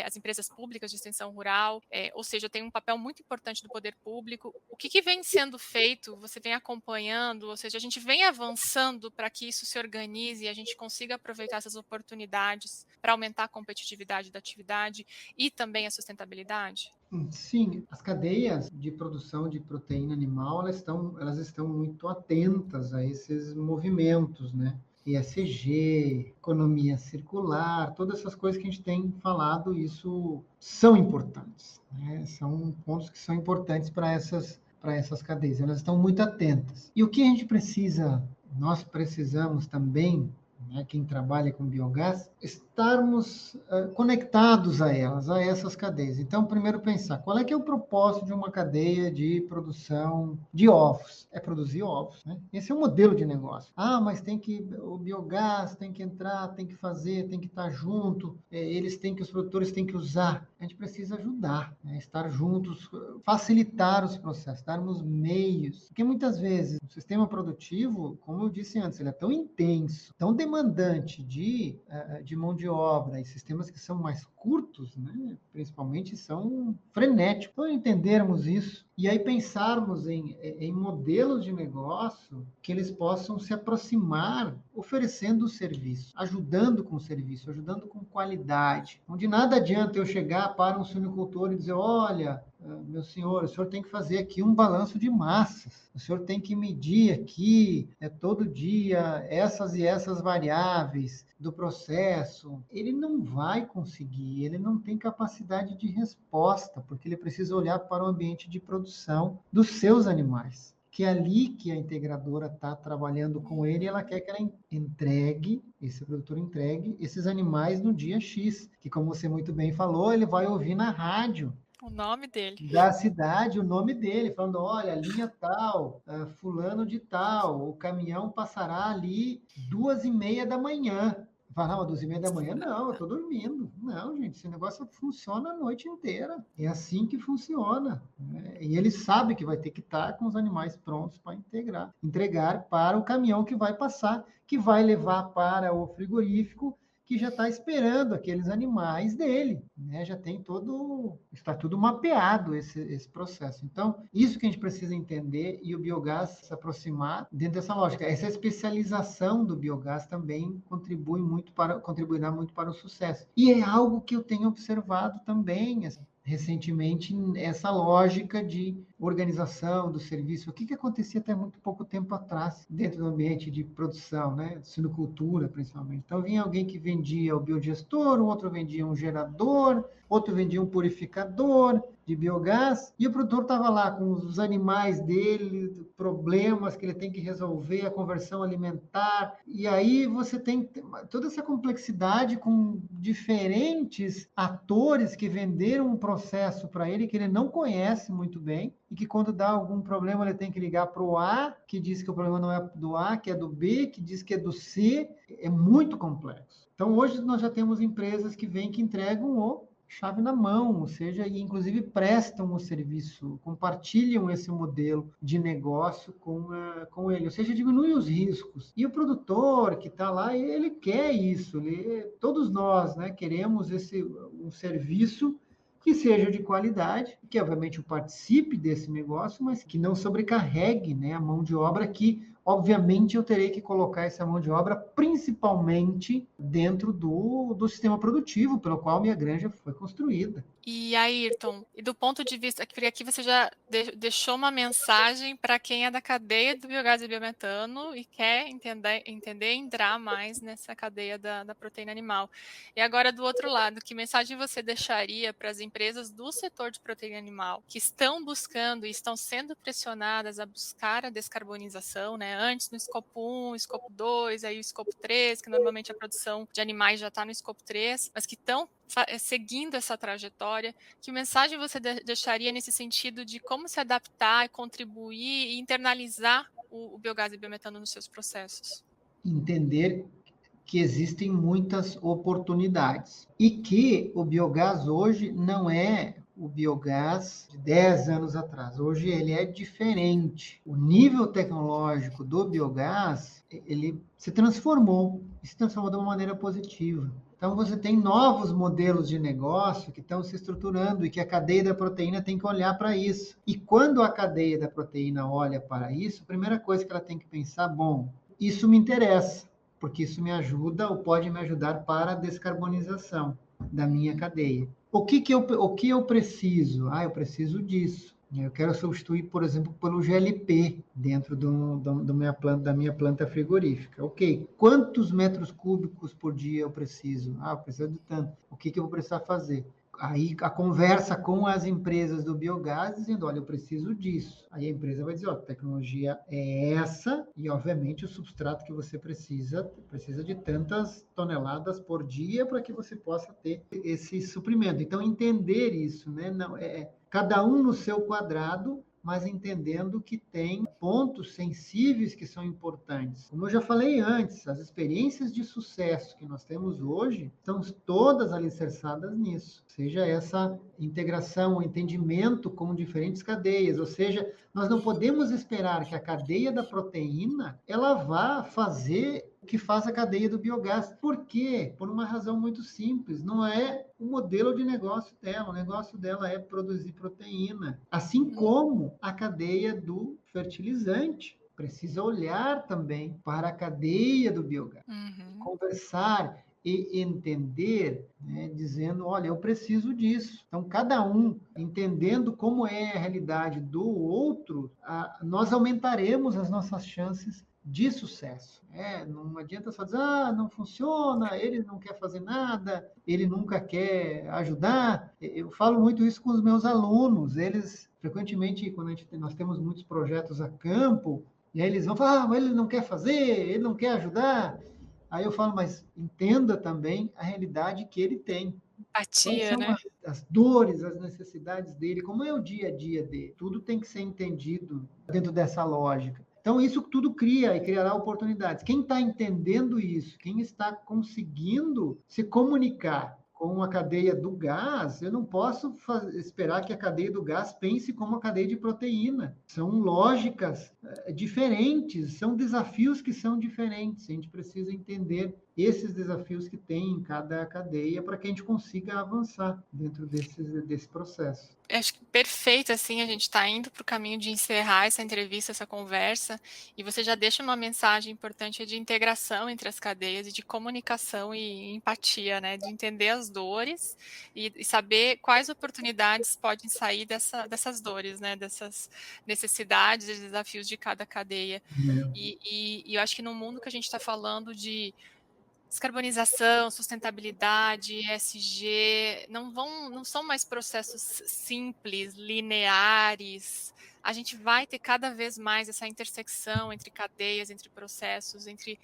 as empresas públicas de extensão rural, ou seja, tem um papel muito importante do poder público. O que vem sendo feito, você vem acompanhando, ou seja, a gente vem avançando para que isso se organize e a gente consiga aproveitar essas oportunidades para aumentar a competitividade da atividade e também a sustentabilidade? Sim, as cadeias de produção de proteína animal, elas estão muito atentas a esses movimentos, né? ESG, economia circular, todas essas coisas que a gente tem falado, isso são importantes, né? São pontos que são importantes para essas cadeias, elas estão muito atentas. E o que a gente precisa, nós precisamos também, né, quem trabalha com biogás, estarmos conectados a elas, a essas cadeias. Então, primeiro pensar, qual é que é o propósito de uma cadeia de produção de ovos? É produzir ovos, né? Esse é o modelo de negócio. Ah, mas o biogás tem que entrar, tem que fazer, tem que estar junto, os produtores têm que usar. A gente precisa ajudar, né? Estar juntos, facilitar os processos, darmos meios. Porque muitas vezes o sistema produtivo, como eu disse antes, ele é tão intenso, tão demandante de mão de obra, e sistemas que são mais curtos, né, principalmente, são frenéticos. Então, entendermos isso e aí pensarmos em modelos de negócio que eles possam se aproximar oferecendo o serviço, ajudando com o serviço, ajudando com qualidade. Onde nada adianta eu chegar para um suinocultor e dizer, olha, meu senhor, o senhor tem que fazer aqui um balanço de massas. O senhor tem que medir aqui, todo dia, essas e essas variáveis do processo. Ele não vai conseguir, ele não tem capacidade de resposta, porque ele precisa olhar para o ambiente de produção dos seus animais. Que é ali que a integradora está trabalhando com ele, e ela quer que ela esse produtor entregue esses animais no dia X, que, como você muito bem falou, ele vai ouvir na rádio O nome dele. da cidade, o nome dele, falando, olha, linha tal, fulano de tal, o caminhão passará ali 2h30 da manhã. Fala, não, 2h30 da manhã, não, eu estou dormindo. Não, gente, esse negócio funciona a noite inteira. É assim que funciona, né? E ele sabe que vai ter que estar com os animais prontos para entregar para o caminhão que vai passar, que vai levar para o frigorífico, que já está esperando aqueles animais dele, né? Está tudo mapeado esse processo. Então, isso que a gente precisa entender, e o biogás se aproximar dentro dessa lógica. Essa especialização do biogás também contribuirá muito para o sucesso. E é algo que eu tenho observado também, assim, recentemente, essa lógica de organização do serviço, o que acontecia até muito pouco tempo atrás, dentro do ambiente de produção, né? Sinocultura, principalmente. Então, vinha alguém que vendia o biodigestor, o outro vendia um gerador, outro vendia um purificador de biogás, e o produtor estava lá com os animais dele, problemas que ele tem que resolver, a conversão alimentar, e aí você tem toda essa complexidade com diferentes atores que venderam um processo para ele que ele não conhece muito bem, e que quando dá algum problema ele tem que ligar para o A, que diz que o problema não é do A, que é do B, que diz que é do C, é muito complexo. Então hoje nós já temos empresas que entregam o chave na mão, ou seja, e inclusive prestam o serviço, compartilham esse modelo de negócio com ele, ou seja, diminui os riscos. E o produtor que está lá, ele quer isso, todos nós, né, queremos um serviço que seja de qualidade, que obviamente participe desse negócio, mas que não sobrecarregue, né, a mão de obra, que obviamente eu terei que colocar essa mão de obra principalmente dentro do sistema produtivo pelo qual minha granja foi construída. E Ayrton, e do ponto de vista, porque aqui você já deixou uma mensagem para quem é da cadeia do biogás e biometano e quer entender entrar mais nessa cadeia da proteína animal. E agora, do outro lado, que mensagem você deixaria para as empresas do setor de proteína animal que estão buscando e estão sendo pressionadas a buscar a descarbonização, né? Antes no escopo 1, escopo 2, aí o escopo 3, que normalmente a produção de animais já está no escopo 3, mas que estão seguindo essa trajetória, que mensagem você deixaria nesse sentido de como se adaptar, contribuir e internalizar o biogás e biometano nos seus processos? Entender que existem muitas oportunidades e que o biogás hoje não é o biogás de 10 anos atrás. Hoje ele é diferente. O nível tecnológico do biogás, ele se transformou de uma maneira positiva. Então, você tem novos modelos de negócio que estão se estruturando e que a cadeia da proteína tem que olhar para isso. E quando a cadeia da proteína olha para isso, a primeira coisa que ela tem que pensar, bom, isso me interessa, porque isso me ajuda ou pode me ajudar para a descarbonização da minha cadeia. O que eu preciso? Eu preciso disso. Eu quero substituir, por exemplo, pelo GLP dentro da minha planta frigorífica. Ok, quantos metros cúbicos por dia eu preciso? Eu preciso de tanto. O que eu vou precisar fazer? Aí a conversa com as empresas do biogás, dizendo, olha, eu preciso disso. Aí a empresa vai dizer, ó, a tecnologia é essa, e obviamente o substrato que você precisa de tantas toneladas por dia para que você possa ter esse suprimento. Então, entender isso, né? Não, cada um no seu quadrado, mas entendendo que tem pontos sensíveis que são importantes. Como eu já falei antes, as experiências de sucesso que nós temos hoje estão todas alicerçadas nisso. Seja essa integração, o entendimento com diferentes cadeias, ou seja, nós não podemos esperar que a cadeia da proteína ela vá fazer o que faz a cadeia do biogás. Por quê? Por uma razão muito simples. Não é o modelo de negócio dela. O negócio dela é produzir proteína. Assim como a cadeia do fertilizante. Precisa olhar também para a cadeia do biogás. Conversar e entender, né, dizendo, olha, eu preciso disso. Então, cada um entendendo como é a realidade do outro, nós aumentaremos as nossas chances de sucesso. Não adianta só dizer, não funciona, ele não quer fazer nada, ele nunca quer ajudar. Eu falo muito isso com os meus alunos. Eles, frequentemente, quando nós temos muitos projetos a campo, e aí eles vão falar, mas ele não quer fazer, ele não quer ajudar. Aí eu falo, mas entenda também a realidade que ele tem. Quais Empatia, são né? as dores, as necessidades dele, como é o dia a dia dele. Tudo tem que ser entendido dentro dessa lógica. Então, isso tudo cria e criará oportunidades. Quem está entendendo isso, quem está conseguindo se comunicar com a cadeia do gás, eu não posso esperar que a cadeia do gás pense como a cadeia de proteína. São lógicas diferentes, são desafios que são diferentes. A gente precisa entender esses desafios que tem em cada cadeia para que a gente consiga avançar dentro desse processo. Acho que perfeito, assim, a gente está indo para o caminho de encerrar essa entrevista, essa conversa, e você já deixa uma mensagem importante de integração entre as cadeias e de comunicação e empatia, né? De entender as dores e saber quais oportunidades podem sair dessas dores, né? Dessas necessidades e desafios de cada cadeia. E eu acho que no mundo que a gente está falando de descarbonização, sustentabilidade, ESG, não são mais processos simples, lineares. A gente vai ter cada vez mais essa intersecção entre cadeias, entre processos, entre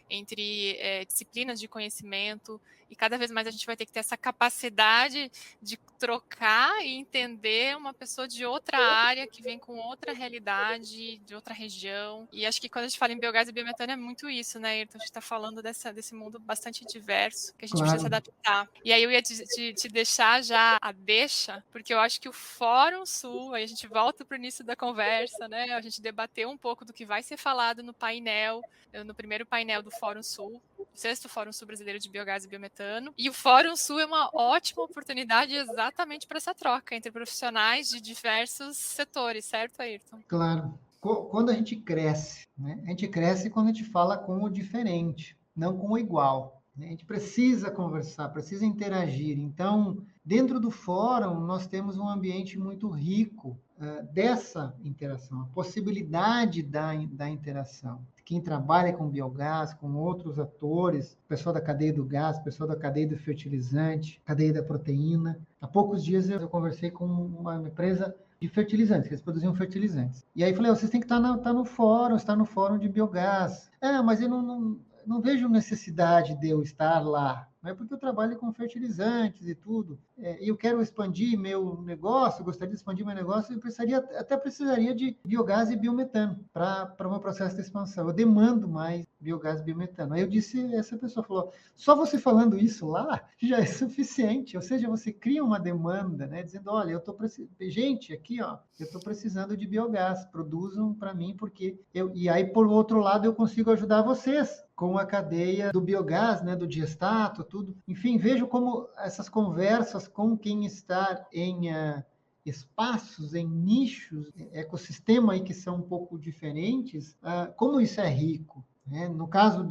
disciplinas de conhecimento, e cada vez mais a gente vai ter que ter essa capacidade de trocar e entender uma pessoa de outra área que vem com outra realidade, de outra região. E acho que quando a gente fala em biogás e biometano é muito isso, né, Ayrton? A gente está falando desse mundo bastante diverso, que a gente precisa se Claro. adaptar. E aí eu ia te deixar já a deixa, porque eu acho que o Fórum Sul, aí a gente volta para o início da conversa, né? A gente debateu um pouco do que vai ser falado no painel, no primeiro painel do Fórum Sul, o 6º Fórum Sul Brasileiro de Biogás e Biometano. E o Fórum Sul é uma ótima oportunidade exatamente para essa troca entre profissionais de diversos setores, certo, Ayrton? Claro. Quando a gente cresce, né? A gente cresce quando a gente fala com o diferente, não com o igual. A gente precisa conversar, precisa interagir. Então, dentro do fórum, nós temos um ambiente muito rico dessa interação, a possibilidade da interação. Quem trabalha com biogás, com outros atores, pessoal da cadeia do gás, pessoal da cadeia do fertilizante, cadeia da proteína. Há poucos dias eu conversei com uma empresa de fertilizantes, que eles produziam fertilizantes. E aí falei, vocês têm que estar no fórum de biogás. Mas eu não vejo necessidade de eu estar lá. Não é porque eu trabalho com fertilizantes e tudo. E eu quero expandir meu negócio, gostaria de expandir meu negócio, eu até precisaria de biogás e biometano para o meu processo de expansão. Eu demando mais biogás e biometano. Aí eu disse, essa pessoa falou, só você falando isso lá já é suficiente. Ou seja, você cria uma demanda, né, dizendo, olha, eu estou precisando, gente, aqui, ó, eu estou precisando de biogás, produzam para mim, porque e aí, por outro lado, eu consigo ajudar vocês com a cadeia do biogás, né, do diestato, tudo. Enfim, vejo como essas conversas com quem está em espaços, em nichos, ecossistema aí que são um pouco diferentes, como isso é rico. né? No caso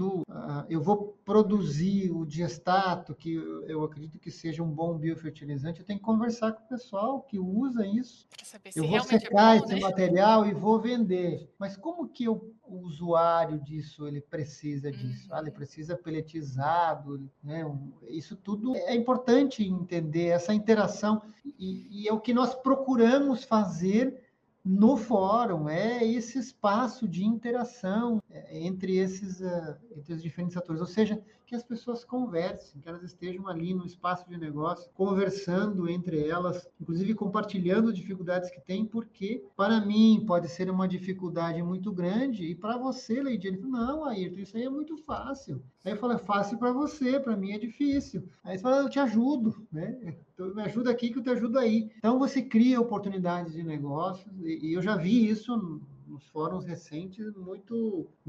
eu vou produzir o diestato, que eu acredito que seja um bom biofertilizante, eu tenho que conversar com o pessoal que usa isso. Para saber Eu se vou realmente é secar bom, esse né? material e vou vender. Mas como que o usuário disso ele precisa disso? Ele Uhum. precisa peletizado, né? Isso tudo é importante entender essa interação e é o que nós procuramos fazer no fórum, é esse espaço de interação entre os diferentes atores, ou seja, que as pessoas conversem, que elas estejam ali no espaço de negócio, conversando entre elas, inclusive compartilhando dificuldades que têm, porque para mim pode ser uma dificuldade muito grande e para você, Leidiane, não, Ayrton, isso aí é muito fácil. Aí eu falo, é fácil para você, para mim é difícil. Aí você fala, eu te ajudo, né? Então, me ajuda aqui que eu te ajudo aí. Então, você cria oportunidades de negócios, e eu já vi isso nos fóruns recentes de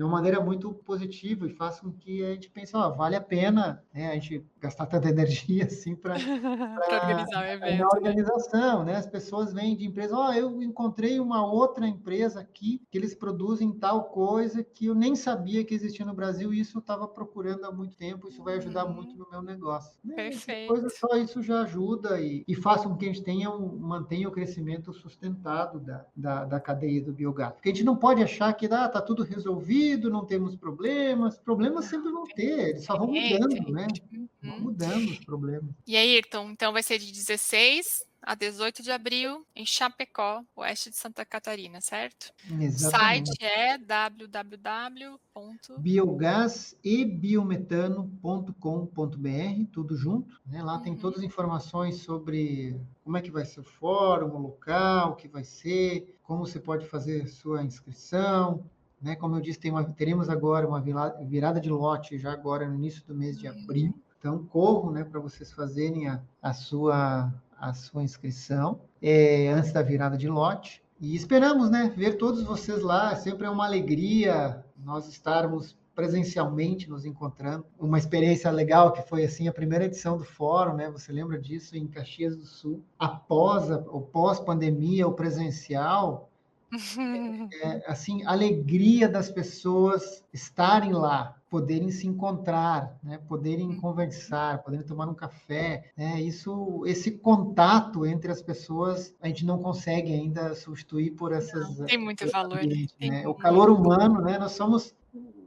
uma maneira muito positiva e faz com que a gente pense, ó, vale a pena, né, a gente gastar tanta energia assim para Para organizar o na evento, né? organização, né? As pessoas vêm de empresa, ó, eu encontrei uma outra empresa aqui que eles produzem tal coisa que eu nem sabia que existia no Brasil e isso eu estava procurando há muito tempo, isso vai ajudar muito Uhum. no meu negócio. Né? Essas coisas, Perfeito. só isso já ajuda e faz com que a gente mantenha o crescimento sustentado da cadeia do biogás. Porque a gente não pode achar que tá tudo resolvido, não temos problemas sempre vão ter, eles só vão mudando, Tem. né? Vão Uhum. mudando os problemas. E aí, Ayrton, então vai ser de 16 a 18 de abril em Chapecó, oeste de Santa Catarina, certo? O site Exatamente. é www. Biogás e biometano.com.br, tudo junto, né? Lá tem Uhum. todas as informações sobre como é que vai ser o fórum, o local, o que vai ser, como você pode fazer sua inscrição, né? Como eu disse, teremos agora uma virada de lote já agora no início do mês de abril. Então, corro, né, para vocês fazerem a sua inscrição antes da virada de lote. E esperamos, né, ver todos vocês lá. Sempre é uma alegria nós estarmos presencialmente nos encontrando. Uma experiência legal que foi assim a primeira edição do fórum, né? Você lembra disso em Caxias do Sul? O pós-pandemia, o presencial, assim, a alegria das pessoas estarem lá, poderem se encontrar, né? Poderem conversar, poderem tomar um café, né? Esse contato entre as pessoas, a gente não consegue ainda substituir Tem muito por esse valor, ambiente, tem né? O calor muito. humano, né?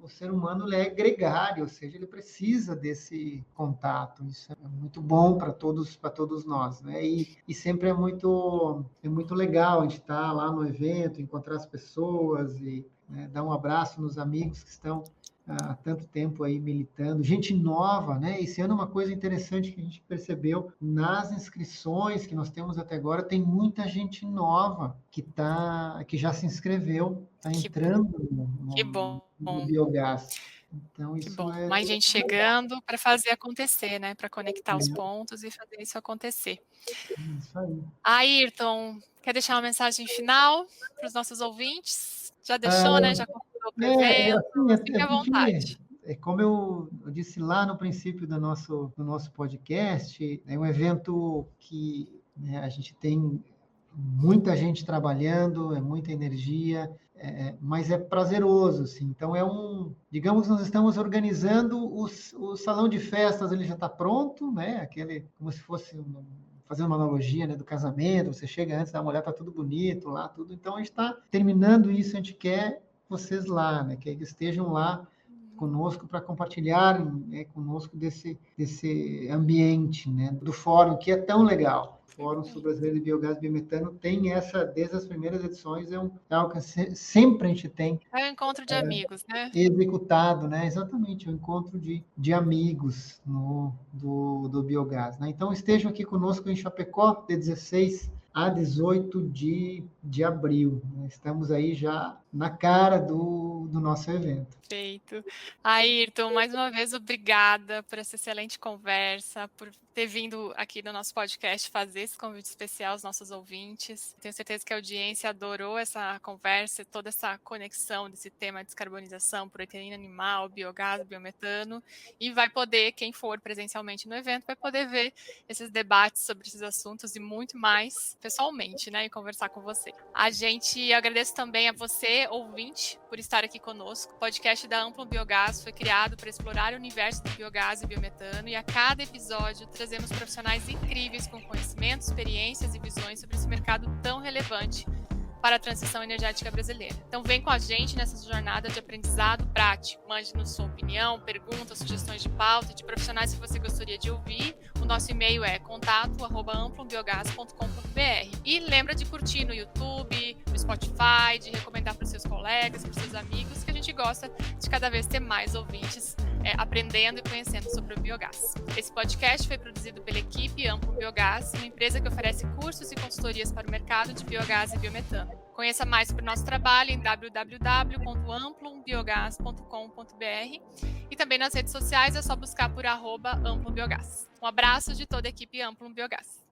O ser humano ele é gregário, ou seja, ele precisa desse contato. Isso é muito bom para todos nós, né? E sempre é muito legal a gente estar lá no evento, encontrar as pessoas e, né, dar um abraço nos amigos que estão há tanto tempo aí militando, gente nova, né? Esse ano uma coisa interessante que a gente percebeu nas inscrições que nós temos até agora, tem muita gente nova que já se inscreveu, está Que, entrando que bom, no biogás. Então que isso bom. é Mais gente chegando para fazer acontecer, né? Para conectar os pontos e fazer isso acontecer. isso aí. Ayrton, quer deixar uma mensagem final para os nossos ouvintes? Já Ah, deixou, né? Já convidou para o evento? assim, Fique à porque, vontade. como eu disse lá no princípio do nosso podcast, é um evento que, né, a gente tem muita gente trabalhando, é muita energia, mas é prazeroso, assim. Então digamos que nós estamos organizando o salão de festas, ele já está pronto, né? Aquele, como se fosse fazendo uma analogia, né, do casamento, você chega antes da mulher, tá tudo bonito lá, tudo. Então a gente está terminando isso, a gente quer vocês lá, né? Que estejam lá conosco para compartilharem, né, conosco desse ambiente, né, do fórum que é tão legal. O Fórum Sul-Brasileiro de Biogás e Biometano tem desde as primeiras edições, é algo que sempre a gente tem É um encontro de amigos, né? executado, né? Exatamente, o encontro de amigos do biogás, né? Então, estejam aqui conosco em Chapecó, de 16 a 18 de abril. Né? Estamos aí já na cara do nosso evento. Perfeito. Ayrton, mais uma vez, obrigada por essa excelente conversa, por ter vindo aqui no nosso podcast fazer esse convite especial aos nossos ouvintes. Tenho certeza que a audiência adorou essa conversa, toda essa conexão desse tema de descarbonização, proteína animal, biogás, biometano, e vai poder, quem for presencialmente no evento, vai poder ver esses debates sobre esses assuntos e muito mais pessoalmente, né, e conversar com você. A gente agradece também a você, você, ouvinte, por estar aqui conosco. O podcast da Amplum Biogás foi criado para explorar o universo do biogás e biometano, e a cada episódio trazemos profissionais incríveis com conhecimentos, experiências e visões sobre esse mercado tão relevante para a transição energética brasileira. Então vem com a gente nessa jornada de aprendizado prático. Mande-nos sua opinião, perguntas, sugestões de pauta e de profissionais que você gostaria de ouvir. O nosso e-mail é contato@amplumbiogás.com.br. E lembra de curtir no YouTube, no Spotify, de recomendar para os seus colegas, para os seus amigos, que a gente gosta de cada vez ter mais ouvintes aprendendo e conhecendo sobre o biogás. Esse podcast foi produzido pela equipe Amplum Biogás, uma empresa que oferece cursos e consultorias para o mercado de biogás e biometano. Conheça mais sobre o nosso trabalho em www.amplumbiogás.com.br e também nas redes sociais é só buscar por @amplumbiogás. Um abraço de toda a equipe Amplum Biogás.